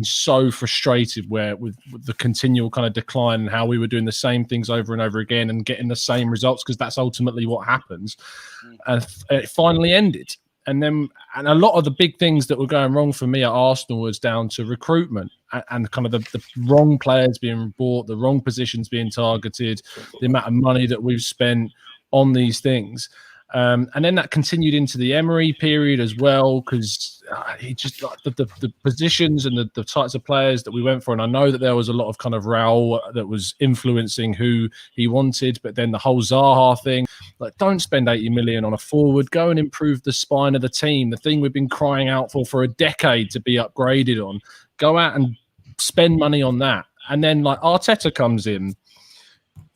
so frustrated with the continual kind of decline and how we were doing the same things over and over again and getting the same results, because that's ultimately what happens. And it finally ended. And a lot of the big things that were going wrong for me at Arsenal was down to recruitment and kind of the wrong players being bought, the wrong positions being targeted, the amount of money that we've spent on these things. And then that continued into the Emery period as well, because he just the positions and the types of players that we went for. And I know that there was a lot of kind of row that was influencing who he wanted, but then the whole Zaha thing, like, don't spend 80 million on a forward, go and improve the spine of the team, the thing we've been crying out for a decade to be upgraded on. Go out and spend money on that. And then like Arteta comes in.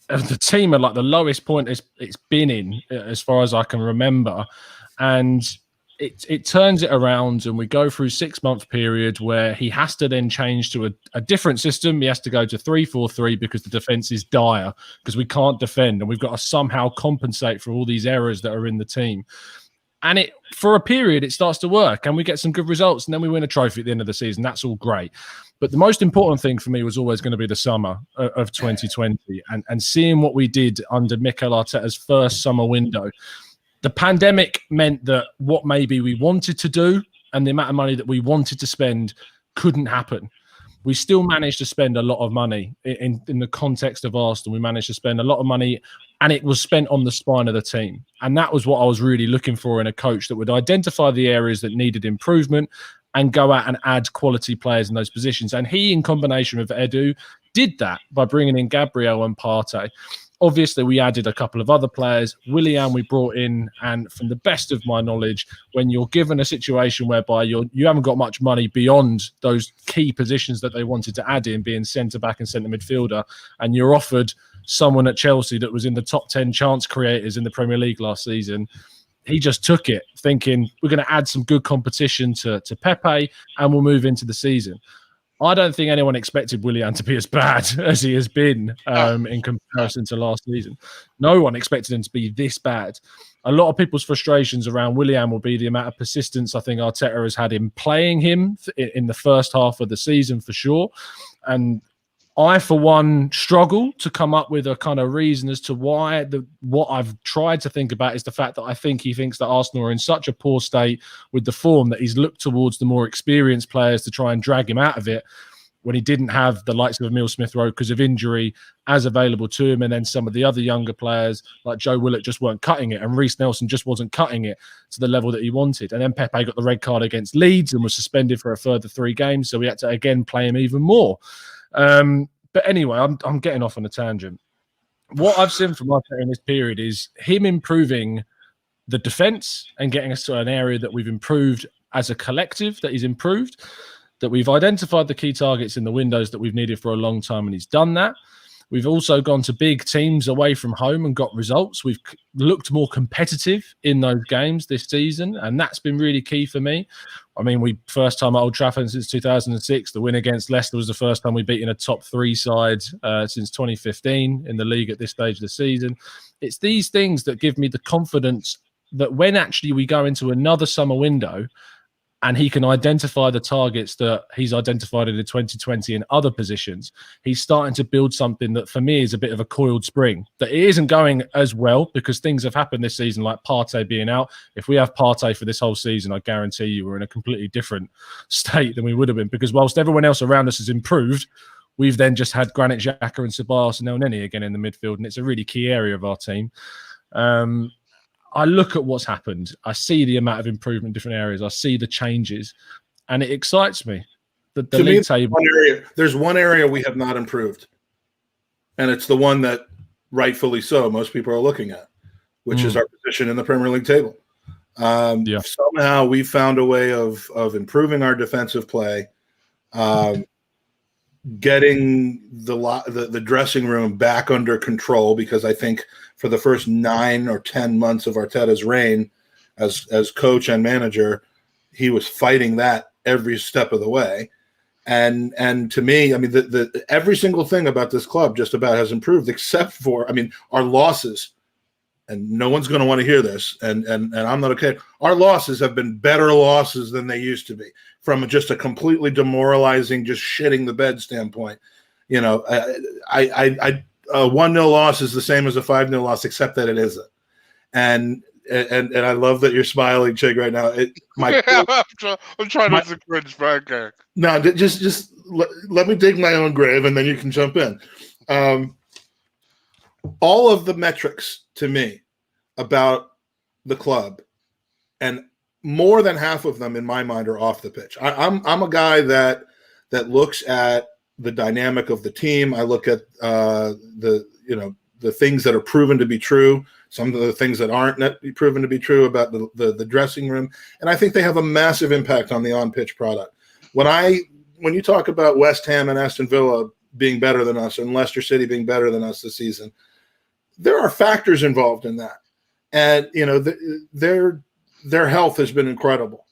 The team are like the lowest point it's been in as far as I can remember, and it turns it around, and we go through 6-month period where he has to then change to a different system. He has to go to 3-4-3 because the defense is dire, because we can't defend, and we've got to somehow compensate for all these errors that are in the team. And for a period, it starts to work, and we get some good results, and then we win a trophy at the end of the season. That's all great. But the most important thing for me was always going to be the summer of 2020 and seeing what we did under Mikel Arteta's first summer window. The pandemic meant that what maybe we wanted to do and the amount of money that we wanted to spend couldn't happen. We still managed to spend a lot of money in the context of Arsenal. We managed to spend a lot of money, and it was spent on the spine of the team. And that was what I was really looking for in a coach that would identify the areas that needed improvement and go out and add quality players in those positions. And he, in combination with Edu, did that by bringing in Gabriel and Partey. Obviously, we added a couple of other players. Will.i.am we brought in, and from the best of my knowledge, when you're given a situation whereby you haven't got much money beyond those key positions that they wanted to add in, being centre-back and centre midfielder, and you're offered someone at Chelsea that was in the top 10 chance creators in the Premier League last season, he just took it, thinking we're going to add some good competition to Pepe and we'll move into the season. I don't think anyone expected Will.i.am to be as bad as he has been in comparison to last season. No one expected him to be this bad. A lot of people's frustrations around Will.i.am will be the amount of persistence I think Arteta has had in playing him in the first half of the season for sure. And I, for one, struggle to come up with a kind of reason as to why. What I've tried to think about is the fact that I think he thinks that Arsenal are in such a poor state with the form that he's looked towards the more experienced players to try and drag him out of it, when he didn't have the likes of Emile Smith-Rowe because of injury as available to him, and then some of the other younger players like Joe Willock just weren't cutting it, and Reece Nelson just wasn't cutting it to the level that he wanted. And then Pepe got the red card against Leeds and was suspended for a further 3 games, so we had to again play him even more. But anyway, I'm getting off on a tangent. What I've seen from Arteta in this period is him improving the defence and getting us to an area that we've improved as a collective, that he's improved, that we've identified the key targets in the windows that we've needed for a long time, and he's done that. We've also gone to big teams away from home and got results. We've looked more competitive in those games this season, and that's been really key for me. I mean, we first time at Old Trafford since 2006. The win against Leicester was the first time we've beaten a top 3 side since 2015 in the league at this stage of the season. It's these things that give me the confidence that when actually we go into another summer window and he can identify the targets that he's identified in the 2020 in other positions, he's starting to build something that for me is a bit of a coiled spring. That it isn't going as well because things have happened this season, like Partey being out. If we have Partey for this whole season, I guarantee you we're in a completely different state than we would have been, because whilst everyone else around us has improved, we've then just had Granit Xhaka and Ceballos and El Neni again in the midfield, and it's a really key area of our team. I look at what's happened. I see the amount of improvement in different areas. I see the changes, and it excites me. The league table. There's one area we have not improved, and it's the one that, rightfully so, most people are looking at, which is our position in the Premier League table. Somehow we found a way of improving our defensive play, getting the dressing room back under control, because I think for the first 9 or 10 months of Arteta's reign as coach and manager, he was fighting that every step of the way. And to me, I mean, every single thing about this club just about has improved, except for, I mean, our losses and no one's going to want to hear this, and I'm not okay. Our losses have been better losses than they used to be, from just a completely demoralizing, just shitting the bed standpoint. You know, a 1-0 loss is the same as a 5-0 loss, except that it isn't. And I love that you're smiling, Chig, right now. I'm trying not to cringe, but okay. No, just let me dig my own grave, and then you can jump in. All of the metrics to me about the club, and more than half of them in my mind are off the pitch. I'm a guy that looks at the dynamic of the team. I look at the things that are proven to be true, some of the things that aren't proven to be true about the dressing room, and I think they have a massive impact on the on-pitch product. When you talk about West Ham and Aston Villa being better than us and Leicester City being better than us this season, there are factors involved in that. And, you know, their health has been incredible.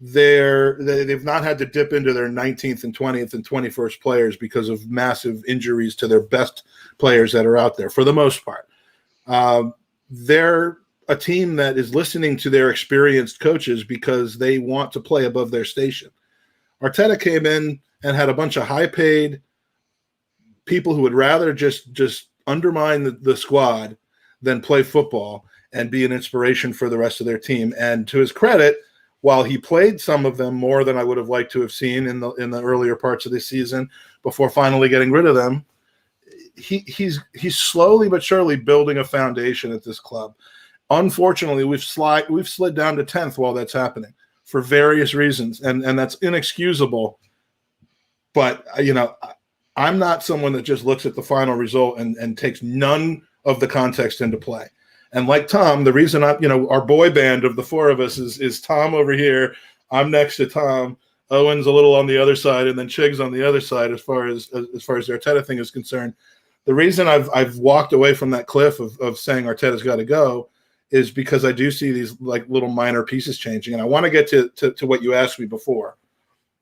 They've not had to dip into their 19th and 20th and 21st players because of massive injuries to their best players that are out there, for the most part. They're a team that is listening to their experienced coaches because they want to play above their station. Arteta came in and had a bunch of high-paid people who would rather just undermine the squad than play football and be an inspiration for the rest of their team. And to his credit, while he played some of them more than I would have liked to have seen in the earlier parts of this season before finally getting rid of them, he's slowly but surely building a foundation at this club. Unfortunately, we've slid down to 10th while that's happening for various reasons, and that's inexcusable. But, you know, I'm not someone that just looks at the final result and takes none of the context into play. And like Tom, the reason our boy band of the four of us is Tom over here. I'm next to Tom. Owen's a little on the other side, and then Chig's on the other side as far as the Arteta thing is concerned. The reason I've walked away from that cliff of saying Arteta's got to go is because I do see these like little minor pieces changing. And I want to get to what you asked me before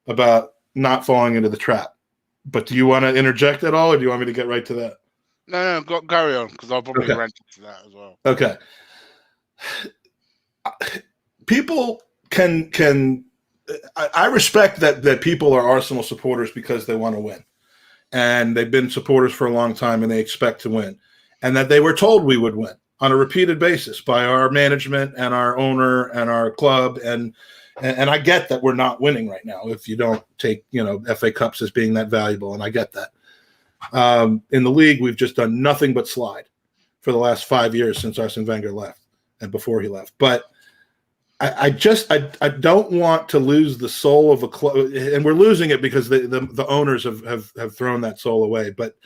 about not falling into the trap. But do you want to interject at all, or do you want me to get right to that? No, carry on, because I'll probably rant to that as well. Okay. People can I respect that people are Arsenal supporters because they want to win. And they've been supporters for a long time, and they expect to win. And that they were told we would win on a repeated basis by our management and our owner and our club. And I get that we're not winning right now if you don't take, FA Cups as being that valuable, and I get that. In the league, we've just done nothing but slide for the last 5 years since Arsene Wenger left and before he left. But I don't want to lose the soul of a club, and we're losing it because the owners have thrown that soul away. But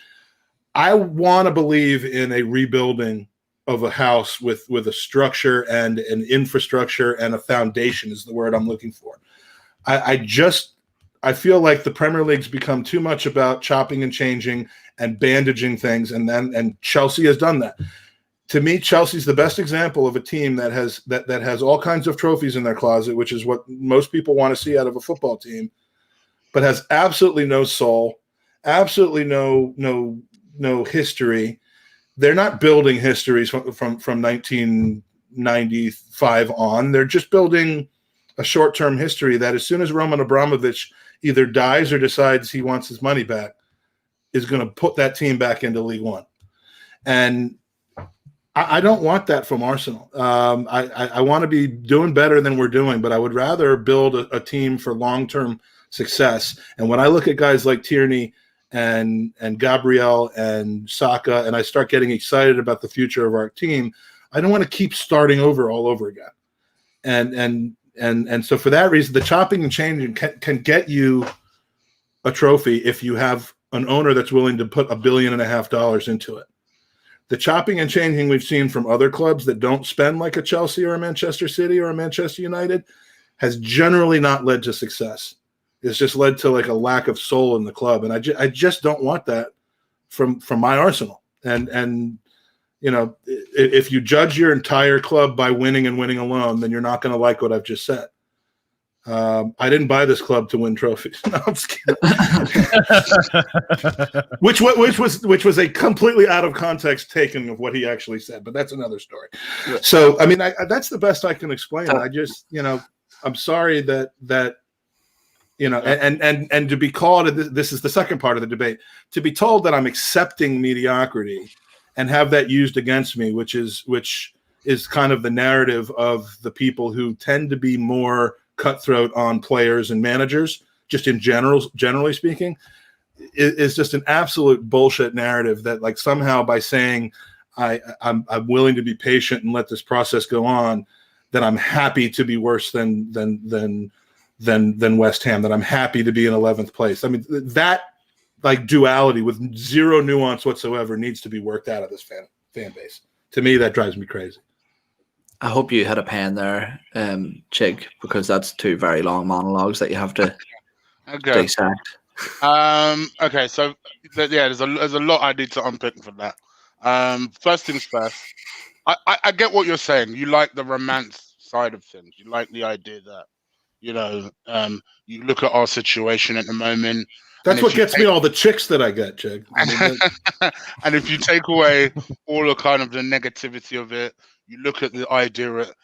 I want to believe in a rebuilding of a house with a structure and an infrastructure and a foundation is the word I'm looking for. I feel like the Premier League's become too much about chopping and changing and bandaging things, and Chelsea has done that. To me, Chelsea's the best example of a team that has all kinds of trophies in their closet, which is what most people want to see out of a football team, but has absolutely no soul, absolutely no history. They're not building histories from 1995 on. They're just building a short-term history that as soon as Roman Abramovich either dies or decides he wants his money back, is going to put that team back into League One. And I don't want that from Arsenal. I want to be doing better than we're doing, but I would rather build a team for long-term success. And when I look at guys like Tierney and Gabriel and Saka, and I start getting excited about the future of our team, I don't want to keep starting over all over again. And so for that reason, the chopping and changing can get you a trophy if you have an owner that's willing to put $1.5 billion into it. The chopping and changing we've seen from other clubs that don't spend like a Chelsea or a Manchester City or a Manchester United has generally not led to success. It's just led to like a lack of soul in the club. And I just don't want that from my Arsenal. And if you judge your entire club by winning and winning alone, then you're not going to like what I've just said. I didn't buy this club to win trophies. No, I'm just kidding. which was a completely out of context taken of what he actually said, but that's another story. So, I mean, that's the best I can explain it. I just, I'm sorry that and to be called, this is the second part of the debate, to be told that I'm accepting mediocrity and have that used against me, which is kind of the narrative of the people who tend to be more cutthroat on players and managers, just in generally speaking, is just an absolute bullshit narrative that, like, somehow by saying I'm willing to be patient and let this process go on, that I'm happy to be worse than West Ham, that I'm happy to be in 11th place. I mean, that like duality with zero nuance whatsoever needs to be worked out of this fan base. To me, that drives me crazy. I hope you had a pen there, Chig, because that's two very long monologues that you have to dissect. Okay, so there's a lot I need to unpick for that. First things first, I get what you're saying. You like the romance side of things. You like the idea that, you look at our situation at the moment. That's what gets me all the chicks that I get, Chig. And if you take away all the kind of the negativity of it, you look at the idea that,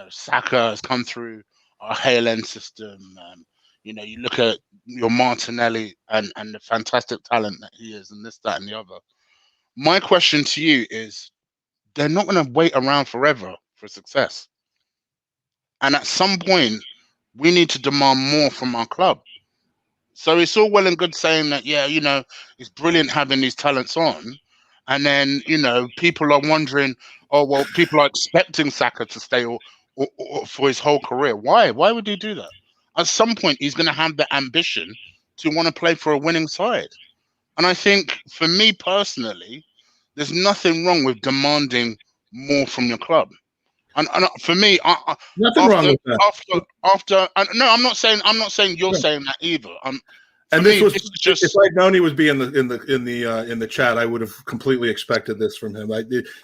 Saka has come through our Hail End system. You look at your Martinelli and the fantastic talent that he is, and this, that, and the other. My question to you is, they're not going to wait around forever for success. And at some point, we need to demand more from our club. So it's all well and good saying that, it's brilliant having these talents on. And then, people are wondering, people are expecting Saka to stay or for his whole career. Why? Why would he do that? At some point, he's going to have the ambition to want to play for a winning side. And I think, for me personally, there's nothing wrong with demanding more from your club. And for me, nothing wrong with that. No, I'm not saying you're saying that either. And this was just, if I'd known he would be in the chat, I would have completely expected this from him.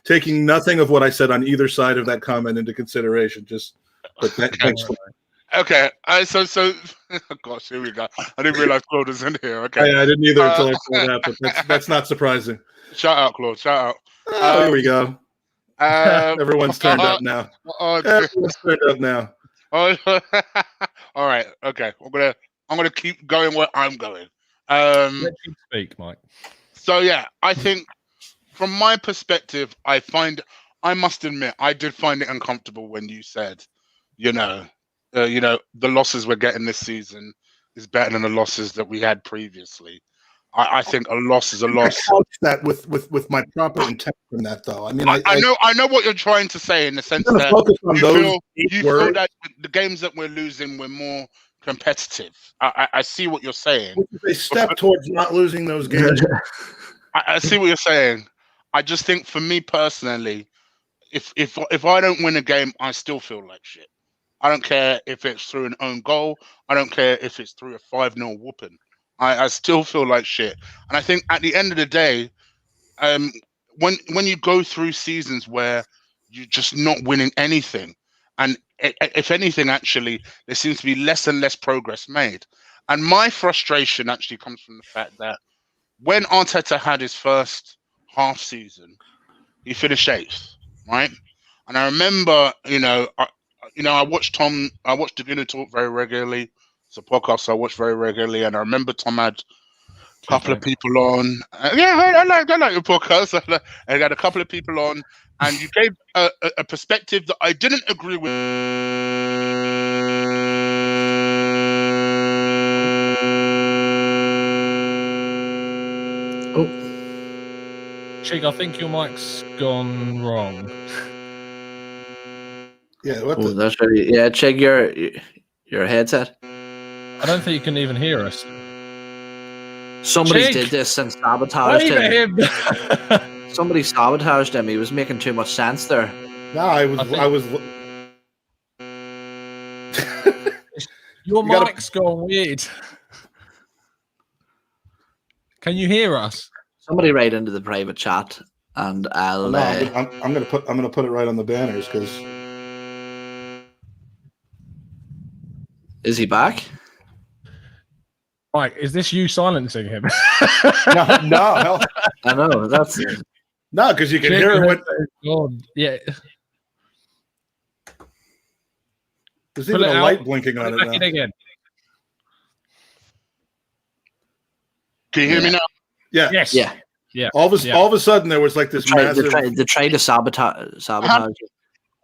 Taking nothing of what I said on either side of that comment into consideration. Thanks. Okay, so gosh, here we go. I didn't realize Claude was in here. Okay, I didn't either until I saw that, but that's not surprising. Shout out, Claude. Shout out. Oh, here we go. Everyone's turned up now. Everyone's turned up now. All right. Okay. I'm gonna keep going where I'm going. Let you speak, Mike. So yeah, I think from my perspective, I must admit, I did find it uncomfortable when you said, the losses we're getting this season is better than the losses that we had previously. I think a loss is a loss. I couch that with my proper intent from that, though. I mean, I know what you're trying to say in the sense that you feel that the games that we're losing, we're more competitive. I see what you're saying. Which is a step towards not losing those games. I see what you're saying. I just think, for me personally, if I don't win a game, I still feel like shit. I don't care if it's through an own goal. I don't care if it's through a 5-0 whooping. I still feel like shit. And I think at the end of the day, when you go through seasons where you're just not winning anything, and if anything, actually, there seems to be less and less progress made. And my frustration actually comes from the fact that when Arteta had his first half season, he finished 8th, right? And I remember, I watched the Gooners talk very regularly. It's a podcast I watch very regularly, and I remember Tom had a couple of people on. I like your podcast. I got a couple of people on, and you gave a perspective that I didn't agree with. Chig, I think your mic's gone wrong. Yeah, that's right. Yeah, Chig, your headset. I don't think you can even hear us. Somebody did this and sabotaged him. Somebody sabotaged him. He was making too much sense there. No, I was. Your mic's gone weird. Can you hear us? Somebody write into the private chat, and I'll. No, I'm gonna put it right on the banners because. Is he back? Mike, is this you silencing him? No, hell, I know that's no, because you can hear what. Yeah. There's even a light blinking on it Back now. in again. Can you hear me now? Yeah. Yes. Yeah. All of a sudden, there was like this massive. They tried to sabotage.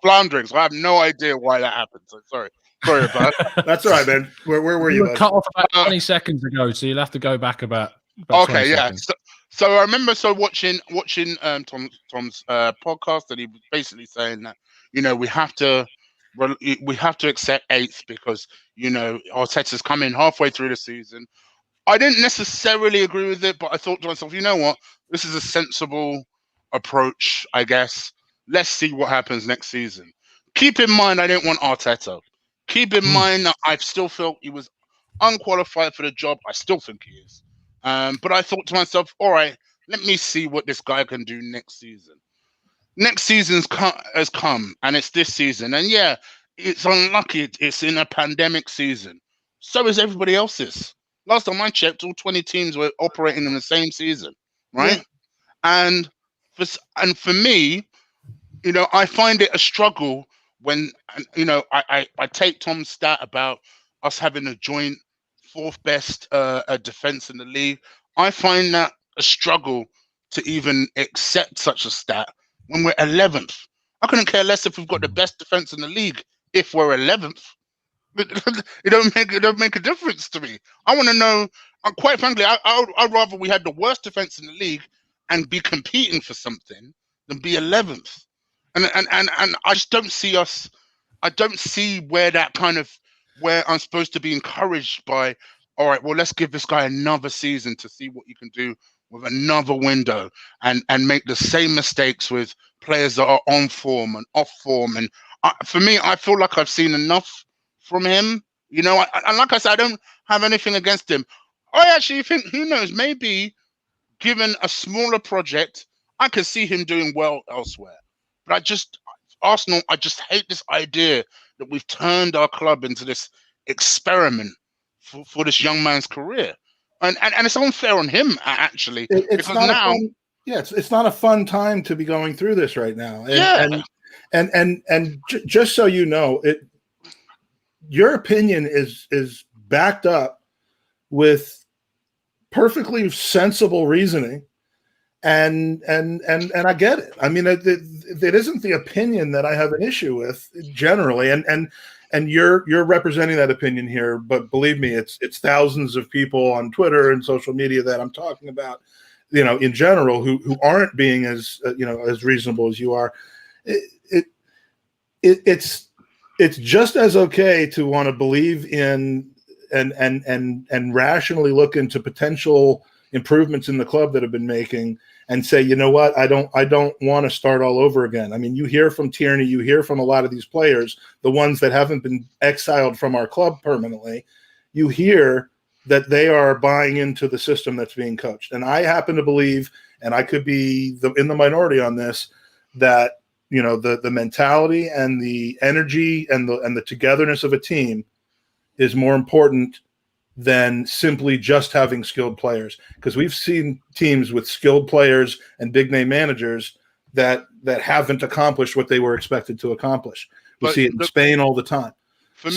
Flounderings. I have no idea why that happened. So sorry about that. That's all right, man. Where were you? Were cut off about 20 seconds ago, so you'll have to go back about Okay, 20 yeah. seconds. So I remember watching Tom's podcast, and he was basically saying that we have to accept eighth because Arteta's coming halfway through the season. I didn't necessarily agree with it, but I thought to myself, you know what, this is a sensible approach, I guess. Let's see what happens next season. Keep in mind, I didn't want Arteta. Keep in mind that I still felt he was unqualified for the job. I still think he is. But I thought to myself, all right, let me see what this guy can do next season. Next season's has come, and it's this season. And yeah, it's unlucky. It's in a pandemic season. So is everybody else's. Last time I checked, all 20 teams were operating in the same season, right? Yeah. And for me, I find it a struggle when, I take Tom's stat about us having a joint fourth best defense in the league. I find that a struggle to even accept such a stat when we're 11th. I couldn't care less if we've got the best defense in the league if we're 11th. It don't make a difference to me. I want to know. Quite frankly, I'd rather we had the worst defense in the league and be competing for something than be 11th. And I just don't see us. I don't see where I'm supposed to be encouraged by. All right, well, let's give this guy another season to see what you can do with another window and make the same mistakes with players that are on form and off form. And for me, I feel like I've seen enough from him, and like I said, I don't have anything against him. I actually think, who knows, maybe given a smaller project, I could see him doing well elsewhere. But Arsenal, I just hate this idea that we've turned our club into this experiment for this young man's career. And it's unfair on him, actually. It's because not now, it's not a fun time to be going through this right now. And just so you know, your opinion is backed up with perfectly sensible reasoning, and I get it. I mean, it isn't the opinion that I have an issue with generally, and you're representing that opinion here. But believe me, it's thousands of people on Twitter and social media that I'm talking about, in general, who aren't being as as reasonable as you are. It's just as okay to want to believe in and rationally look into potential improvements in the club that have been making and say, you know what, I don't want to start all over again. I mean, you hear from Tierney, you hear from a lot of these players, the ones that haven't been exiled from our club permanently, you hear that they are buying into the system that's being coached. And I happen to believe, and I could be in the minority on this, that the mentality and the energy and the togetherness of a team is more important than simply just having skilled players. Because we've seen teams with skilled players and big name managers that haven't accomplished what they were expected to accomplish. We see it in Spain all the time. For me,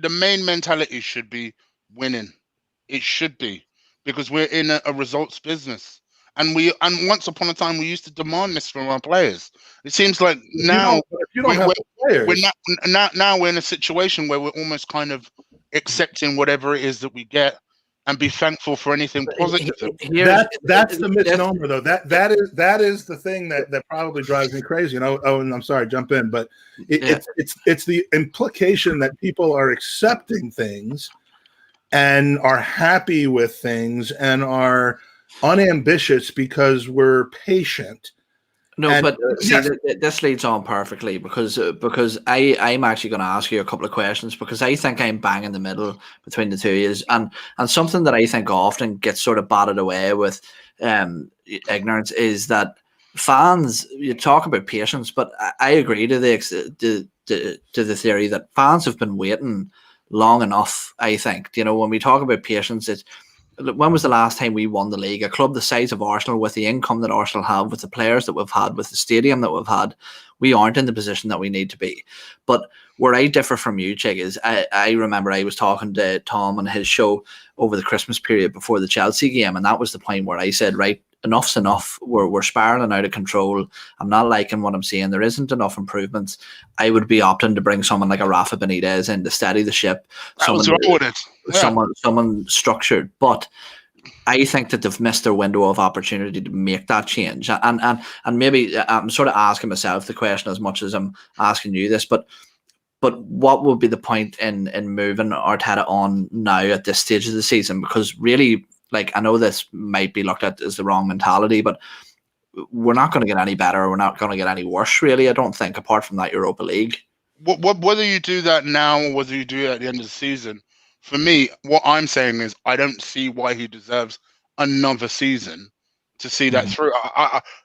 the main mentality should be winning. It should be, because we're in a results business. And once upon a time, we used to demand this from our players. It seems like now we're in a situation where we're almost kind of accepting whatever it is that we get and be thankful for anything positive. That's the misnomer, though. That is the thing that probably drives me crazy. And I'm sorry, jump in, but it's the implication that people are accepting things and are happy with things and are unambitious because we're patient. No, but this leads on perfectly because I'm actually going to ask you a couple of questions, because I think I'm bang in the middle between the two of you, and something that I think often gets sort of batted away with ignorance is that fans, you talk about patience, but I agree to the theory that fans have been waiting long enough, I think. You know, when we talk about patience, when was the last time we won the league? A club the size of Arsenal, with the income that Arsenal have, with the players that we've had, with the stadium that we've had, we aren't in the position that we need to be. But where I differ from you, Chig, is I remember I was talking to Tom on his show over the Christmas period before the Chelsea game, and that was the point where I said, right, enough's enough. We're spiraling out of control. I'm not liking what I'm seeing. There isn't enough improvements. I would be opting to bring someone like a Rafa Benitez in to steady the ship. Someone structured. But I think that they've missed their window of opportunity to make that change. And maybe I'm sort of asking myself the question as much as I'm asking you this, but what would be the point in moving Arteta on now at this stage of the season? Because really, like, I know this might be looked at as the wrong mentality, but we're not going to get any better. We're not going to get any worse, really, I don't think, apart from that Europa League. Whether you do that now or whether you do it at the end of the season, for me, what I'm saying is I don't see why he deserves another season to see that through.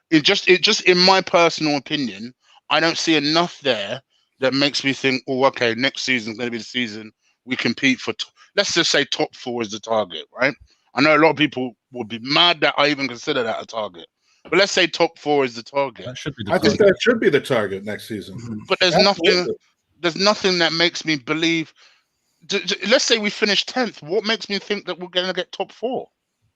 It just in my personal opinion, I don't see enough there that makes me think, oh, okay, next season is going to be the season we compete for. Let's just say top 4 is the target, right? I know a lot of people would be mad that I even consider that a target. But let's say top 4 is the target. That should be the target. I think that should be the target next season. But there's nothing that makes me believe. Let's say we finish 10th. What makes me think that we're going to get top 4?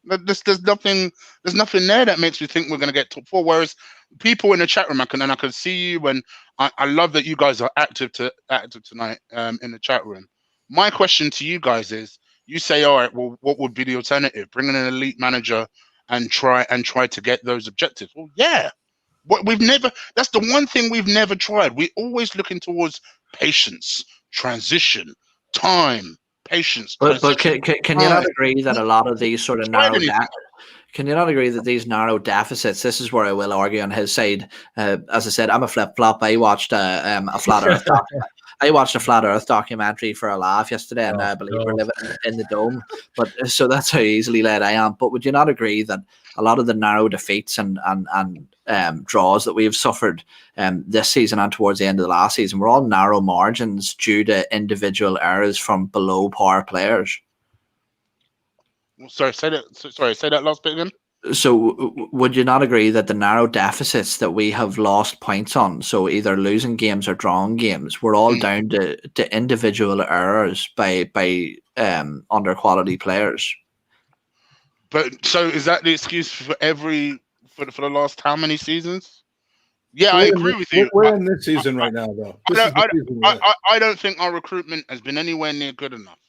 There's nothing there that makes me think we're going to get top 4. Whereas people in the chat room, I can see you when I love that you guys are active tonight in the chat room. My question to you guys is, you say, all right, well, what would be the alternative? Bring in an elite manager and try to get those objectives. Well, yeah. That's the one thing we've never tried. We're always looking towards patience, transition, time, patience. But can you not agree that a lot of these sort of can you not agree that these narrow deficits, this is where I will argue on his side. As I said, I'm a flip-flop. I watched a Flat Earth documentary. I watched a Flat Earth documentary for a laugh yesterday, and I believe we're living in the dome. But so that's how easily led I am. But would you not agree that a lot of the narrow defeats and draws that we have suffered this season and towards the end of the last season were all narrow margins due to individual errors from below par players? Sorry, say that last bit again. So would you not agree that the narrow deficits that we have lost points on, so either losing games or drawing games, were all down to individual errors by under quality players? But so is that the excuse for for the last how many seasons? Yeah, I agree with you. We're in this season right now, though. I don't think our recruitment has been anywhere near good enough.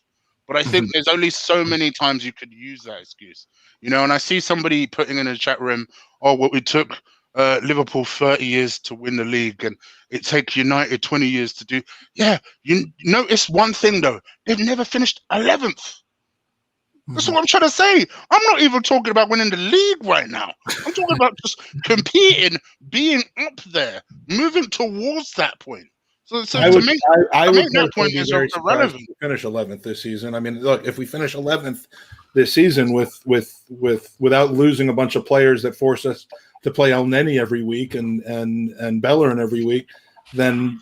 But I think there's only so many times you could use that excuse, you know. And I see somebody putting in a chat room, "Oh, well, it took Liverpool 30 years to win the league, and it takes United 20 years to do." Yeah, you notice one thing though: they've never finished 11th. That's what I'm trying to say. I'm not even talking about winning the league right now. I'm talking about just competing, being up there, moving towards that point. So I would make that point is irrelevant. Finish 11th this season. I mean, look, if we finish 11th this season without losing a bunch of players that force us to play El Neni every week and Bellerin every week, then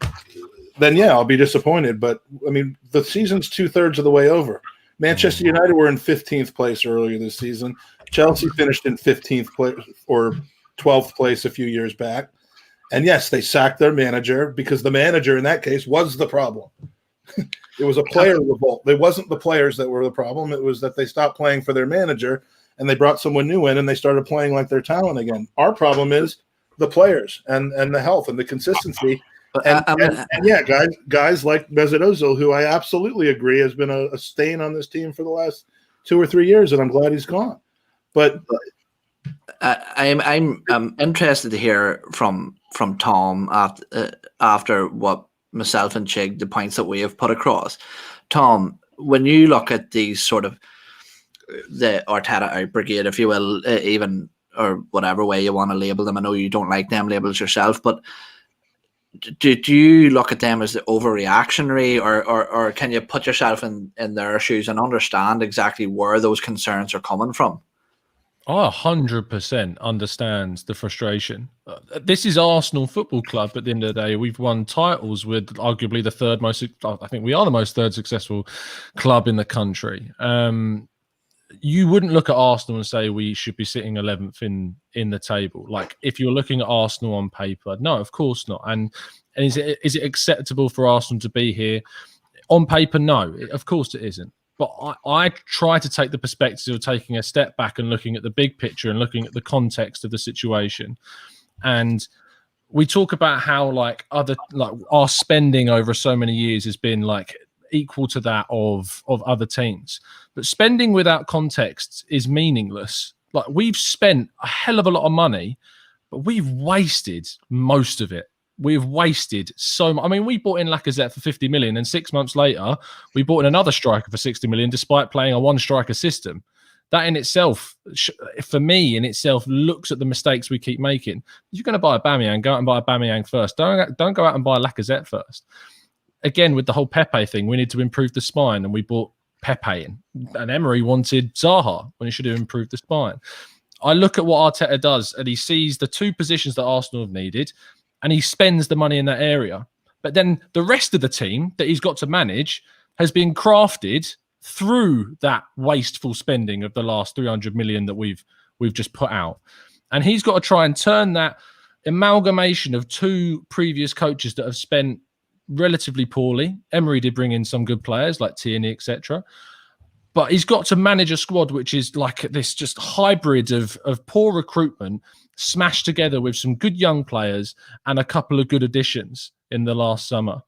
yeah, I'll be disappointed. But I mean, the season's 2/3 of the way over. Manchester United were in 15th place earlier this season. Chelsea finished in 15th place or 12th place a few years back. And yes, they sacked their manager because the manager in that case was the problem. It was a player revolt. It wasn't the players that were the problem. It was that they stopped playing for their manager and they brought someone new in and they started playing like their talent again. Our problem is the players and the health and the consistency. And yeah, guys like Mesut Ozil, who I absolutely agree has been a stain on this team for the last 2 or 3 years, and I'm glad he's gone. But I'm interested to hear from Tom after what myself and Chig, the points that we have put across. Tom, when you look at these sort of the Arteta out brigade, if you will, even or whatever way you want to label them, I know you don't like them labels yourself, but do you look at them as the overreactionary, or can you put yourself in their shoes and understand exactly where those concerns are coming from? I 100% understand the frustration. This is Arsenal Football Club. At the end of the day, we've won titles with arguably the third most. I think we are the most third successful club in the country. You wouldn't look at Arsenal and say we should be sitting 11th in the table. Like, if you're looking at Arsenal on paper, no, of course not. And is it acceptable for Arsenal to be here? On paper, no, of course it isn't. But I try to take the perspective of taking a step back and looking at the big picture and looking at the context of the situation. And we talk about how like our spending over so many years has been like equal to that of other teams. But spending without context is meaningless. Like, we've spent a hell of a lot of money, but we've wasted most of it. We've wasted so much. I mean, we bought in Lacazette for 50 million, and 6 months later, we bought in another striker for 60 million, despite playing a one-striker system. That in itself, for me, looks at the mistakes we keep making. You're going to buy Aubameyang, go out and buy Aubameyang first. Don't go out and buy Lacazette first. Again, with the whole Pepe thing, we need to improve the spine, and we bought Pepe in. And Emery wanted Zaha when he should have improved the spine. I look at what Arteta does, and he sees the two positions that Arsenal have needed, and he spends the money in that area. But then the rest of the team that he's got to manage has been crafted through that wasteful spending of the last 300 million that we've just put out. And he's got to try and turn that amalgamation of two previous coaches that have spent relatively poorly. Emery did bring in some good players like Tierney, etc. But he's got to manage a squad which is like this just hybrid of poor recruitment smashed together with some good young players and a couple of good additions in the last summer.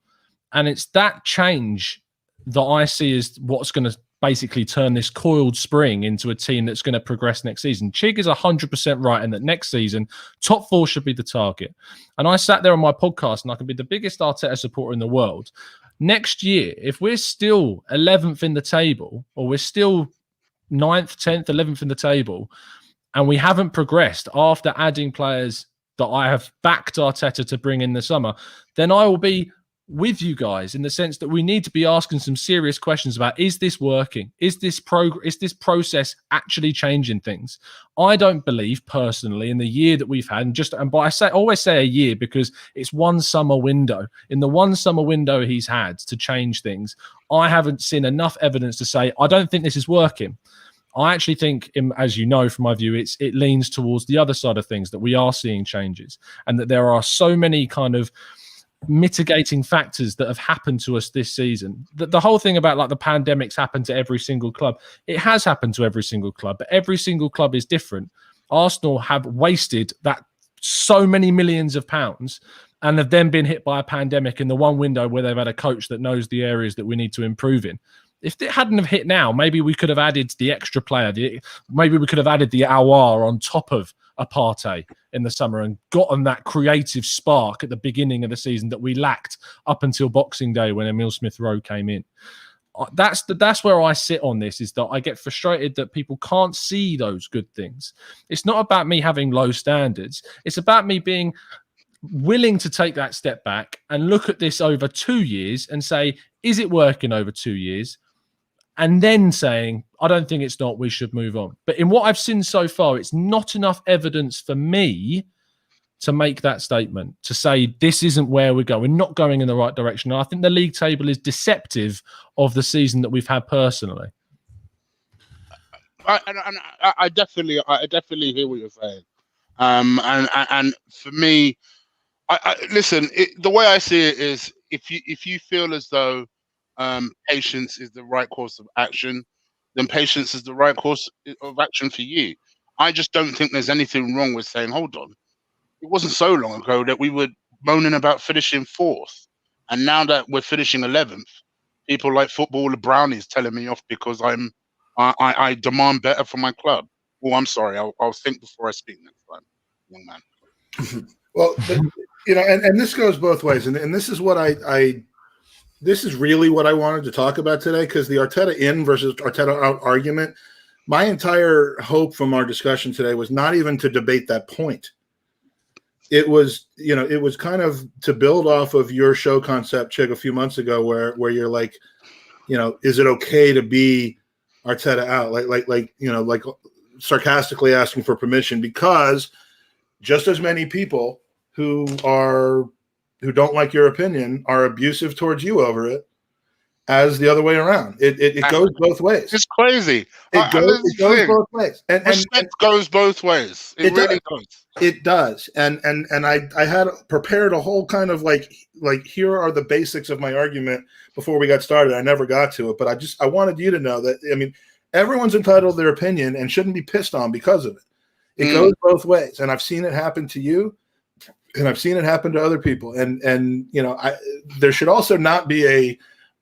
And it's that change that I see as what's going to basically turn this coiled spring into a team that's going to progress next season. Chig is 100% right in that next season, top four should be the target. And I sat there on my podcast, and I can be the biggest Arteta supporter in the world. Next year, if we're still 11th in the table, or we're still 9th, 10th, 11th in the table, and we haven't progressed after adding players that I have backed Arteta to bring in the summer, then I will be with you guys in the sense that we need to be asking some serious questions about, is this working? Is this process actually changing things? I don't believe personally in the year that we've had, but I always say a year because it's one summer window. In the one summer window he's had to change things, I haven't seen enough evidence to say, I don't think this is working. I actually think, as you know from my view, it leans towards the other side of things, that we are seeing changes and that there are so many kind of mitigating factors that have happened to us this season. The whole thing about like the pandemic's happened to every single club. It has happened to every single club, but every single club is different. Arsenal have wasted that so many millions of pounds and have then been hit by a pandemic in the one window where they've had a coach that knows the areas that we need to improve in. If it hadn't have hit now, maybe we could have added the extra player. Maybe we could have added the Aouar on top of Partey in the summer and gotten that creative spark at the beginning of the season that we lacked up until Boxing Day when Emile Smith-Rowe came in. That's where I sit on this, is that I get frustrated that people can't see those good things. It's not about me having low standards. It's about me being willing to take that step back and look at this over 2 years and say, is it working over 2 years? And then saying, I don't think it's not, we should move on. But in what I've seen so far, it's not enough evidence for me to make that statement, to say this isn't where we're going. We're not going in the right direction. And I think the league table is deceptive of the season that we've had personally. I definitely hear what you're saying. And for me, listen. The way I see it is, if you feel as though patience is the right course of action, then patience is the right course of action for you. I just don't think there's anything wrong with saying, hold on. It wasn't so long ago that we were moaning about finishing 4th. And now that we're finishing 11th, people like Footballer Brownies telling me off because I demand better from my club. Oh, I'm sorry. I'll think before I speak next time, young man. Well, but, and this goes both ways. And this is what this is really what I wanted to talk about today, because the Arteta in versus Arteta out argument, my entire hope from our discussion today was not even to debate that point. It was, it was kind of to build off of your show concept, Chig, a few months ago, where you're like, is it okay to be Arteta out? Like sarcastically asking for permission, because just as many people who don't like your opinion are abusive towards you over it as the other way around. It goes both ways. It's crazy. It goes both ways. And respect goes both ways. It really does. It does. And I had prepared a whole kind of like here are the basics of my argument before we got started. I never got to it, but I wanted you to know that, I mean, everyone's entitled to their opinion and shouldn't be pissed on because of it. It goes both ways. And I've seen it happen to you, and I've seen it happen to other people. And you know, there should also not be a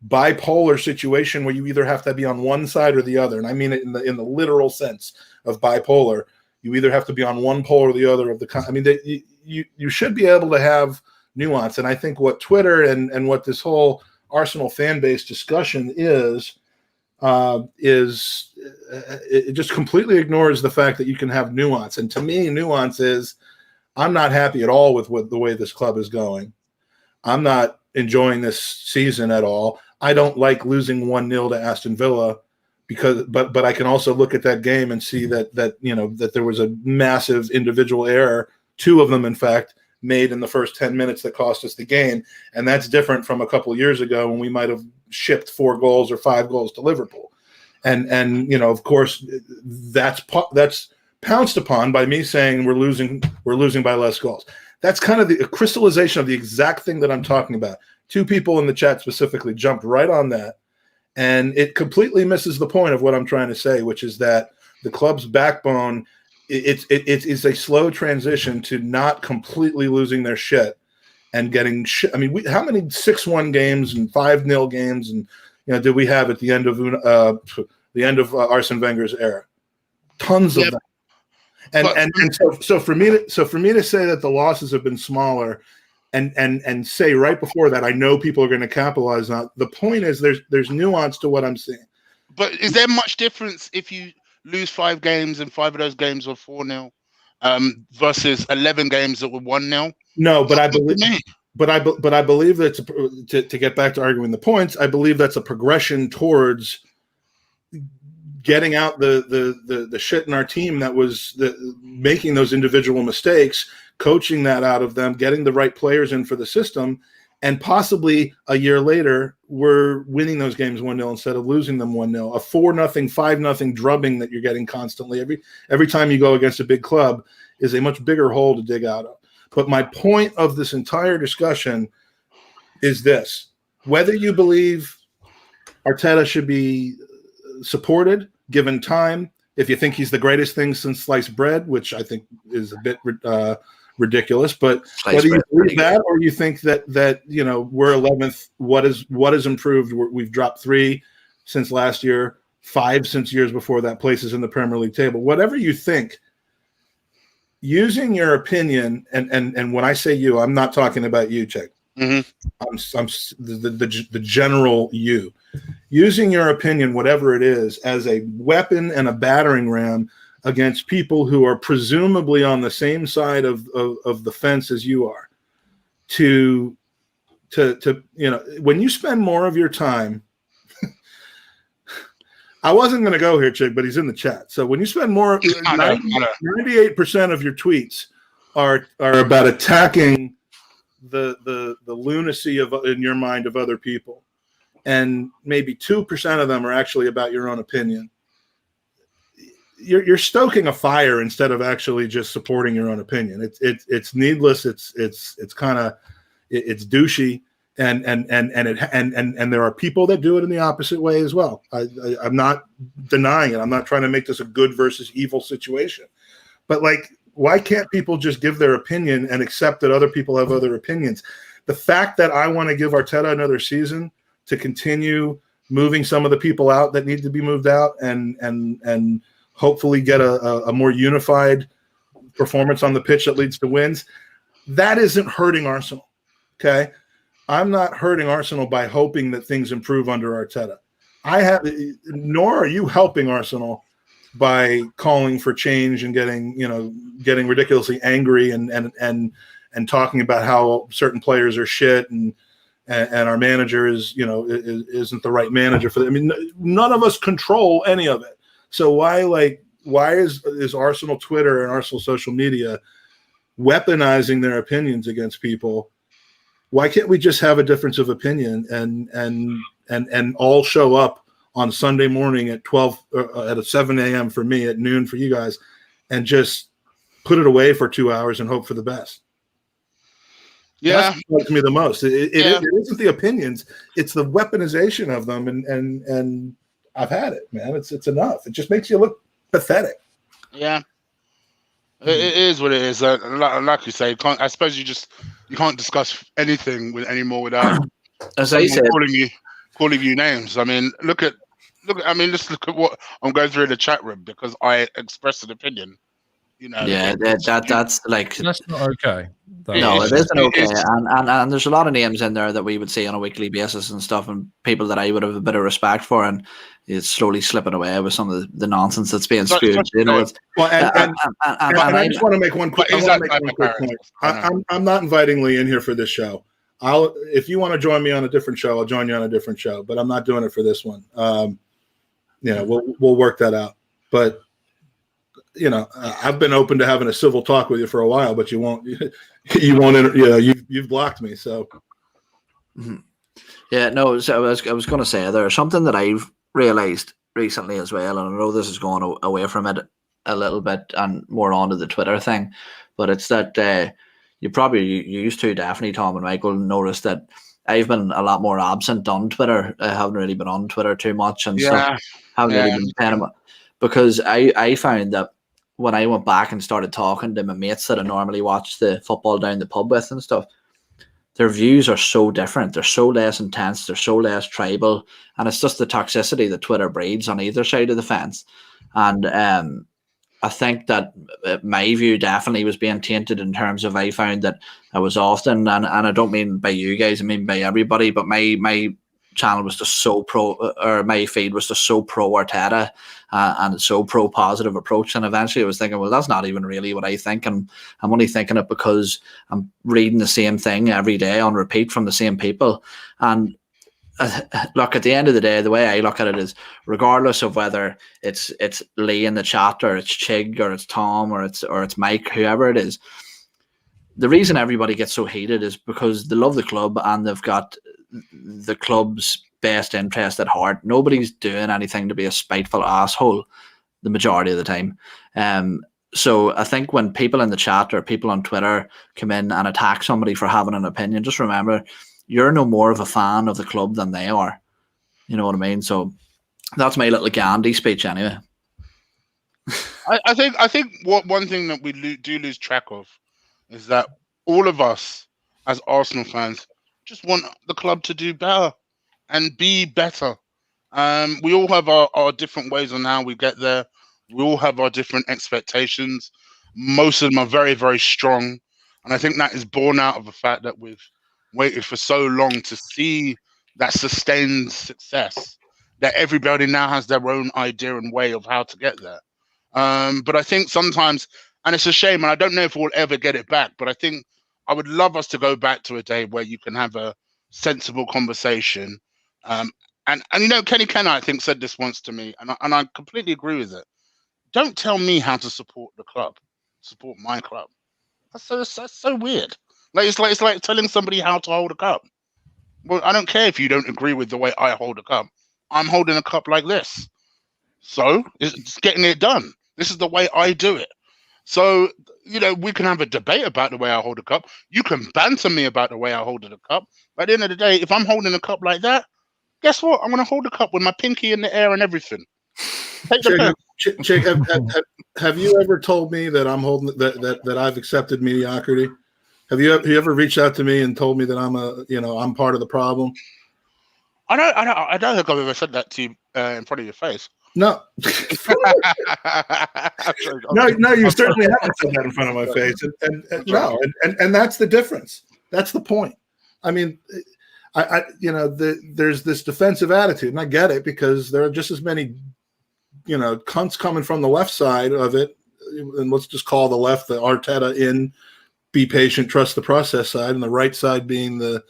bipolar situation where you either have to be on one side or the other. And I mean it in the literal sense of bipolar. You either have to be on one pole or the other of the. I mean, you should be able to have nuance. And I think what Twitter and what this whole Arsenal fan base discussion is it just completely ignores the fact that you can have nuance. And to me, nuance is, I'm not happy at all with the way this club is going. I'm not enjoying this season at all. I don't like losing 1-0 to Aston Villa, but I can also look at that game and see that you know that there was a massive individual error, 2 of them in fact, made in the first 10 minutes that cost us the game. And that's different from a couple of years ago when we might have shipped 4 goals or 5 goals to Liverpool. And you know, of course, that's pounced upon by me saying we're losing by less goals. That's kind of the crystallization of the exact thing that I'm talking about. 2 people in the chat specifically jumped right on that, and it completely misses the point of what I'm trying to say, which is that the club's backbone, it's a slow transition to not completely losing their shit and getting shit. I mean, how many 6-1 games and 5-0 games and did we have at the end of Arsene Wenger's era? Tons of them. And so for me to say that the losses have been smaller and say right before that, I know people are going to capitalize on it. The point is there's nuance to what I'm saying. But is there much difference if you lose 5 games and 5 of those games were 4-0 versus 11 games that were 1-0? No, but I believe that to get back to arguing the points, I believe that's a progression towards getting out the shit in our team that was making those individual mistakes, coaching that out of them, getting the right players in for the system, and possibly a year later we're winning those games 1-0 instead of losing them 1-0. A 4-0, 5-0 drubbing that you're getting constantly every time you go against a big club is a much bigger hole to dig out of. But my point of this entire discussion is this: whether you believe Arteta should be supported, given time, if you think he's the greatest thing since sliced bread, which I think is a bit ridiculous, but whether you believe that or you think that we're 11th, what has improved? We've dropped 3 since last year, 5 since years before that, places in the Premier League table. Whatever you think, using your opinion, and when I say you, I'm not talking about you, Chick. Mm-hmm. I'm the general you. Using your opinion, whatever it is, as a weapon and a battering ram against people who are presumably on the same side of the fence as you are, to when you spend more of your time. I wasn't going to go here, Chick, but he's in the chat. So when you spend more, 98% of your tweets are about attacking the lunacy in your mind of other people, and maybe 2% of them are actually about your own opinion. You're stoking a fire instead of actually just supporting your own opinion. It's needless. It's kind of douchey. And there are people that do it in the opposite way as well. I'm not denying it. I'm not trying to make this a good versus evil situation. But why can't people just give their opinion and accept that other people have other opinions? The fact that I want to give Arteta another season to continue moving some of the people out that need to be moved out and hopefully get a more unified performance on the pitch that leads to wins, that isn't hurting Arsenal. Okay? I'm not hurting Arsenal by hoping that things improve under Arteta. Nor are you helping Arsenal by calling for change and getting ridiculously angry and talking about how certain players are shit and our manager isn't the right manager for them. I mean, none of us control any of it. So why why is Arsenal Twitter and Arsenal social media weaponizing their opinions against people? Why can't we just have a difference of opinion and all show up on Sunday morning at 7 a.m. for me, at noon for you guys, and just put it away for 2 hours and hope for the best? Yeah, that's what bugs me the most. It isn't the opinions; it's the weaponization of them, and I've had it, man. It's enough. It just makes you look pathetic. Yeah, it is what it is. Like you say, I suppose you can't discuss anything anymore without as I said, calling you names. I mean, just look at what I'm going through in the chat room because I expressed an opinion. Yeah, that's like, that's not okay. No, it isn't okay. And there's a lot of names in there that we would see on a weekly basis and stuff, and people that I would have a bit of respect for, and it's slowly slipping away with some of the nonsense that's being spewed. I just want to make one quick point. I'm not inviting Lee in here for this show. If you want to join me on a different show, I'll join you on a different show, but I'm not doing it for this one. We'll work that out. But I've been open to having a civil talk with you for a while, but you won't. You've blocked me. So, yeah, no. So I was going to say there's something that I've realized recently as well, and I know this is going away from it a little bit and more onto the Twitter thing, but it's that you used to, definitely, Tom and Michael, notice that I've been a lot more absent on Twitter. I haven't really been on Twitter too much and stuff. Haven't really been paying them, because I found that when I went back and started talking to my mates that I normally watch the football down the pub with and stuff, their views are so different. They're so less intense. They're so less tribal. And it's just the toxicity that Twitter breeds on either side of the fence. And I think that my view definitely was being tainted in terms of, I found that I was often, and I don't mean by you guys, I mean by everybody, but my channel was just so my feed was just so pro Arteta and so pro positive approach, and eventually I was thinking, well, that's not even really what I think, and I'm only thinking it because I'm reading the same thing every day on repeat from the same people. And look, at the end of the day, the way I look at it is, regardless of whether it's Lee in the chat, or it's Chig, or it's Tom, or it's Mike, whoever it is, the reason everybody gets so heated is because they love the club and they've got the club's best interest at heart. Nobody's doing anything to be a spiteful asshole the majority of the time. So I think when people in the chat or people on Twitter come in and attack somebody for having an opinion, just remember, you're no more of a fan of the club than they are. You know what I mean? So that's my little Gandhi speech anyway. I think one thing that we do lose track of is that all of us as Arsenal fans just want the club to do better and be better. We all have our different ways on how we get there. We all have our different expectations. Most of them are very, very strong. And I think that is born out of the fact that we've waited for so long to see that sustained success, that everybody now has their own idea and way of how to get there. But I think sometimes, and it's a shame, and I don't know if we'll ever get it back, but I think I would love us to go back to a day where you can have a sensible conversation. And Kenny Kenner, I think, said this once to me, and I completely agree with it. Don't tell me how to support the club. Support my club. That's so weird. It's like telling somebody how to hold a cup. Well, I don't care if you don't agree with the way I hold a cup. I'm holding a cup like this. So it's getting it done. This is the way I do it. So, we can have a debate about the way I hold a cup. You can banter me about the way I hold the cup. But at the end of the day, if I'm holding a cup like that, guess what? I'm going to hold the cup with my pinky in the air and everything. Chick, have you ever told me that I'm holding that I've accepted mediocrity? Have you ever reached out to me and told me that I'm part of the problem? I don't think I've ever said that to you in front of your face. No. No, you certainly haven't said that in front of my face. And that's the difference. That's the point. I mean, there's this defensive attitude, and I get it, because there are just as many, cunts coming from the left side of it, and let's just call the left the Arteta in, be patient, trust the process side, and the right side being the,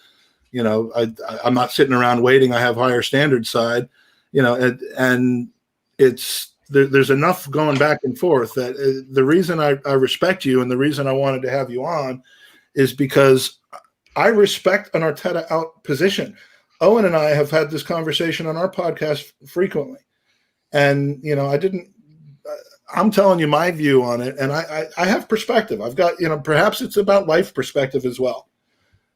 I'm not sitting around waiting, I have higher standard side, and it's there's enough going back and forth that the reason I respect you and the reason I wanted to have you on is because I respect an Arteta out position. Owen and I have had this conversation on our podcast frequently. And, I'm telling you my view on it. And I have perspective. I've got, perhaps it's about life perspective as well.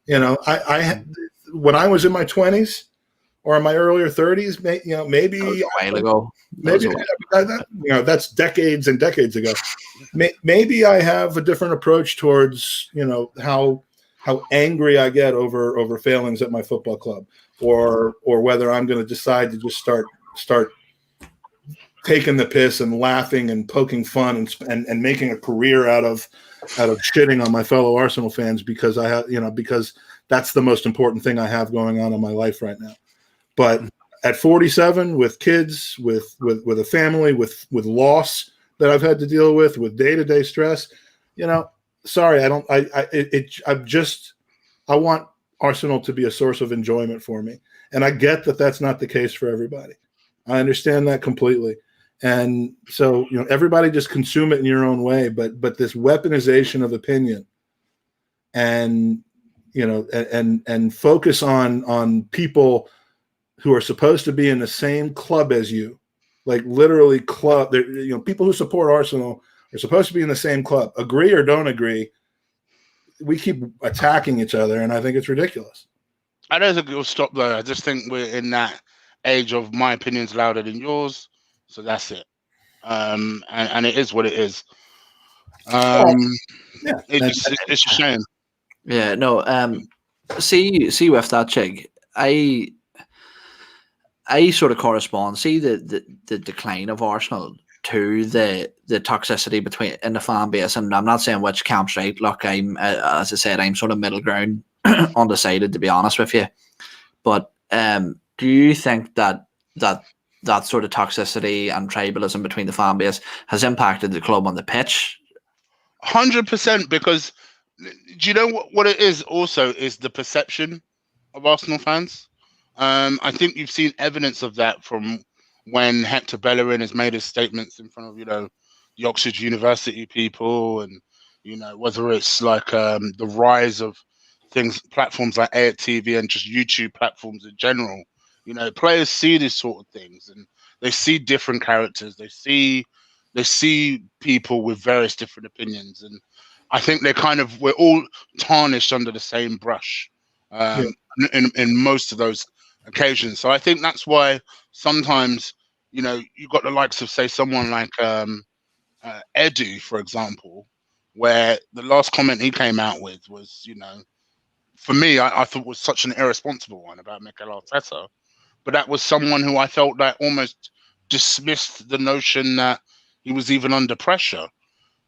When I was in my 20s or in my earlier 30s, maybe a while ago. That's decades and decades ago. Maybe I have a different approach towards, how angry I get over failings at my football club, or whether I'm going to decide to just start taking the piss and laughing and poking fun and making a career out of shitting on my fellow Arsenal fans because I have, because that's the most important thing I have going on in my life right now. But at 47, with kids, with a family, with loss that I've had to deal with day-to-day stress, sorry, I want Arsenal to be a source of enjoyment for me. And I get that that's not the case for everybody. I understand that completely. And so, everybody just consume it in your own way, but this weaponization of opinion and, and focus on people who are supposed to be in the same club as you, like literally club, people who support Arsenal are supposed to be in the same club, agree or don't agree. We keep attacking each other, and I think it's ridiculous. I don't think it will stop there. I just think we're in that age of my opinion's louder than yours, so that's it. And it is what it is. It's a shame. Yeah, no. See with that, Chig, I sort of correspond. See the decline of Arsenal to the toxicity in the fan base, and I'm not saying which camp's right. Look, I'm as I said, I'm sort of middle ground, undecided, to be honest with you. But do you think that sort of toxicity and tribalism between the fan base has impacted the club on the pitch? 100%, because do you know what it is? Also, is the perception of Arsenal fans. I think you've seen evidence of that from when Hector Bellerin has made his statements in front of, the Oxford University people, and, whether it's like the rise of platforms like Air TV and just YouTube platforms in general. Players see these sort of things, and they see different characters. They see people with various different opinions, and I think we're all tarnished under the same brush in most of those occasions. So I think that's why sometimes, you've got the likes of, say, someone like Edu, for example, where the last comment he came out with was, for me, I thought was such an irresponsible one about Mikel Arteta. But that was someone who I felt that almost dismissed the notion that he was even under pressure.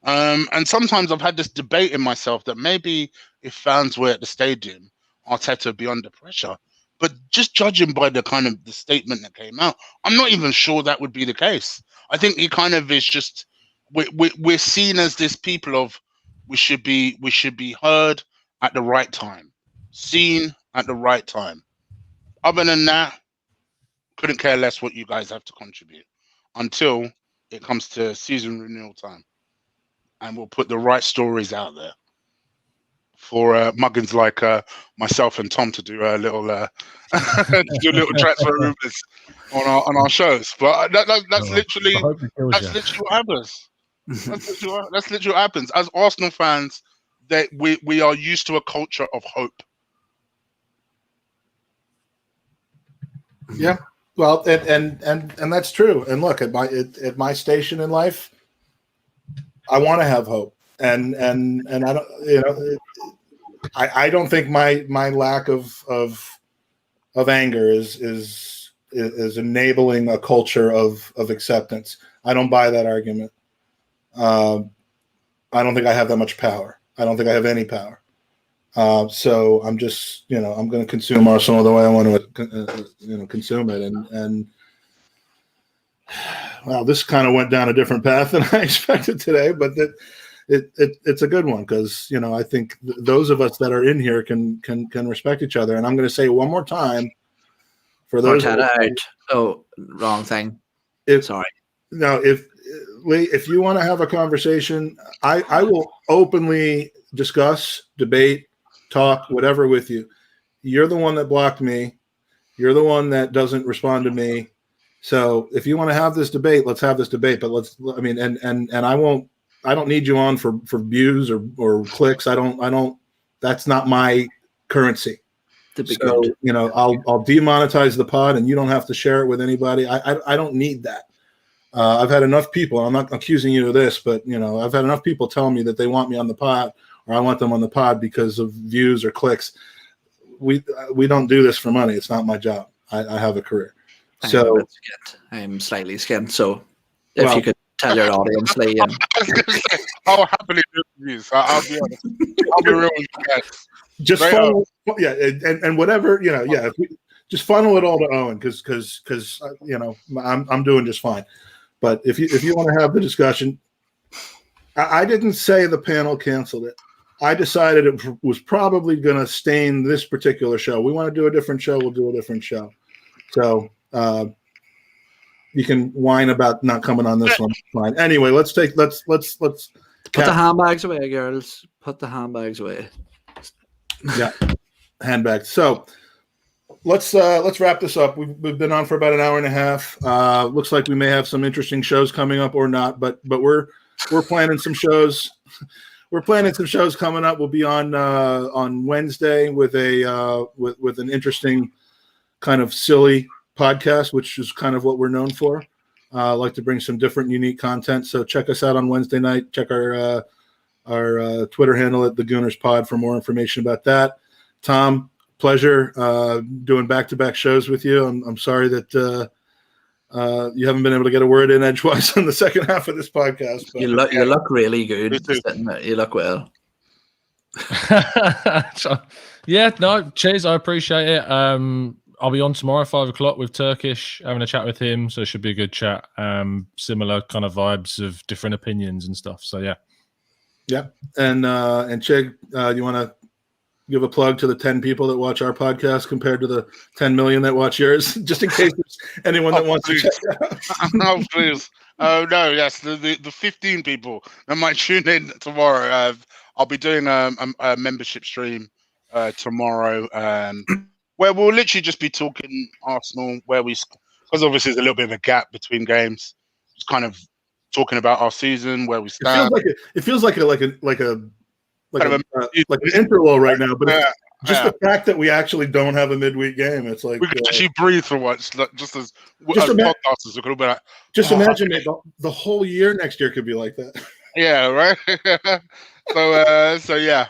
And sometimes I've had this debate in myself that maybe if fans were at the stadium, Arteta would be under pressure. But just judging by the kind of the statement that came out, I'm not even sure that would be the case. I think he kind of is just, we're seen as this people of, we should be heard at the right time, seen at the right time. Other than that, couldn't care less what you guys have to contribute until it comes to season renewal time, and we'll put the right stories out there for muggins like myself and Tom to do a little transfer rumors on our shows. But that's literally what happens. That's literally what happens. As Arsenal fans, that we are used to a culture of hope. Yeah. Well, and that's true. And look, at my station in life, I want to have hope, and I don't, I don't think my lack of anger is enabling a culture of acceptance. I don't buy that argument. I don't think I have that much power. I don't think I have any power. So I'm just, I'm going to consume Arsenal the way I want to, consume it. And wow, this kind of went down a different path than I expected today, but it's a good one because, I think those of us that are in here can respect each other. And I'm going to say one more time for those. Oh, wrong thing. Sorry. Now, if Lee, if you want to have a conversation, I will openly discuss, debate, talk, whatever with you. You're the one that blocked me. You're the one that doesn't respond to me. So if you want to have this debate, let's have this debate. But I don't need you on for views or clicks. I don't. That's not my currency. So I'll demonetize the pod, and you don't have to share it with anybody. I don't need that. I've had enough people. I'm not accusing you of this, but I've had enough people tell me that they want me on the pod, or I want them on the pod because of views or clicks. We don't do this for money. It's not my job. I have a career. So I'm slightly skinned. So if you could tell your audience, Lee, and I'll happily do views. I'll be honest. I'll be real with you guys. Just funnel, and whatever if we just funnel it all to Owen because I'm doing just fine. But if you want to have the discussion, I didn't say the panel canceled it. I decided it was probably going to stain this particular show. We want to do a different show. We'll do a different show. So you can whine about not coming on this one. Fine. Anyway, let's put the handbags away, girls. Put the handbags away. Yeah, handbags. So let's wrap this up. We've been on for about an hour and a half. Looks like we may have some interesting shows coming up or not, but we're planning some shows. We're planning some shows coming up. We'll be on Wednesday with an interesting kind of silly podcast, which is kind of what we're known for. I like to bring some different, unique content. So check us out on Wednesday night. Check our Twitter handle at the Gooners Pod for more information about that. Tom, pleasure doing back-to-back shows with you. I'm sorry that you haven't been able to get a word in edgewise on the second half of this podcast. But. You look really good. You look well. Cheers. I appreciate it. I'll be on tomorrow, 5:00 with Turkish, having a chat with him. So it should be a good chat. Similar kind of vibes of different opinions and stuff. So yeah. Yeah. And Chig, you want to give a plug to the 10 people that watch our podcast compared to the 10 million that watch yours, just in case there's anyone that wants to check it out. Oh, please. Oh, no, yes. The 15 people that might tune in tomorrow. I'll be doing a membership stream tomorrow where we'll literally just be talking Arsenal, because obviously there's a little bit of a gap between games. Just kind of talking about our season, where we stand. It feels like an interlull right now, but the fact that we actually don't have a midweek game, it's like we could actually breathe for once, just as podcasters. We could be like, imagine the whole year next year could be like that. Yeah, right.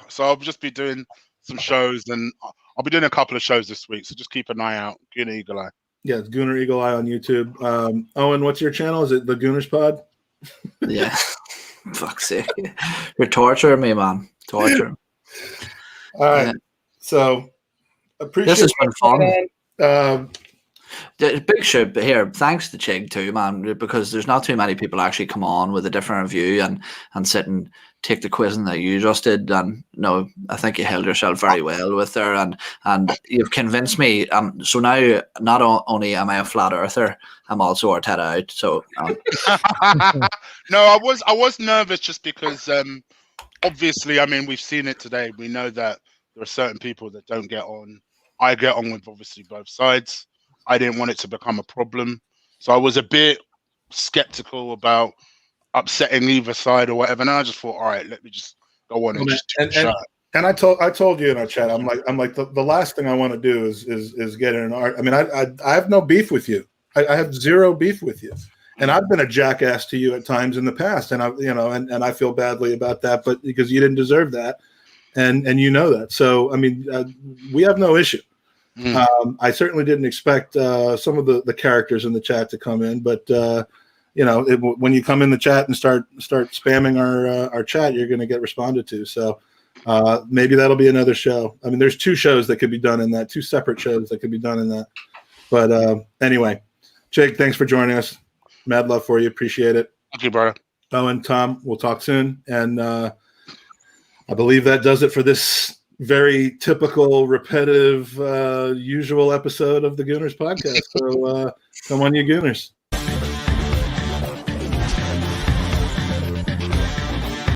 So I'll just be doing some shows, and I'll be doing a couple of shows this week. So just keep an eye out. Gooner Eagle Eye. Yeah, it's Gooner Eagle Eye on YouTube. Owen, what's your channel? Is it the Gooners Pod? Yeah. Fuck's sake. You're torturing me, man. Torture. All right. So appreciate this has been fun. The big shout here. Thanks to Chig too, man, because there's not too many people actually come on with a different view and sit and take the quizzing that you just did. And I think you held yourself very well with there, and you've convinced me. So now not only am I a flat earther, I'm also Arteta out. So no, I was nervous just because obviously, I mean, we've seen it today. We know that there are certain people that don't get on. I get on with obviously both sides. I didn't want it to become a problem, so I was a bit skeptical about upsetting either side or whatever. And I just thought, all right, let me just go on and I told you in our chat, I'm like the last thing I want to do is get in an art. I mean, I have no beef with you. I have zero beef with you, and I've been a jackass to you at times in the past, and I feel badly about that, but because you didn't deserve that, and that. So I mean, we have no issue. I certainly didn't expect some of the characters in the chat to come in, but when you come in the chat and start spamming our chat, you're going to get responded to. So maybe that'll be another show. I mean, there's two shows that could be done in that, two separate shows that could be done in that. But anyway, Jake, thanks for joining us. Mad love for you. Appreciate it. Thank you, brother. Owen, Tom, we'll talk soon. And I believe that does it for this very typical, repetitive, usual episode of the Gooners podcast. So come on, you Gooners.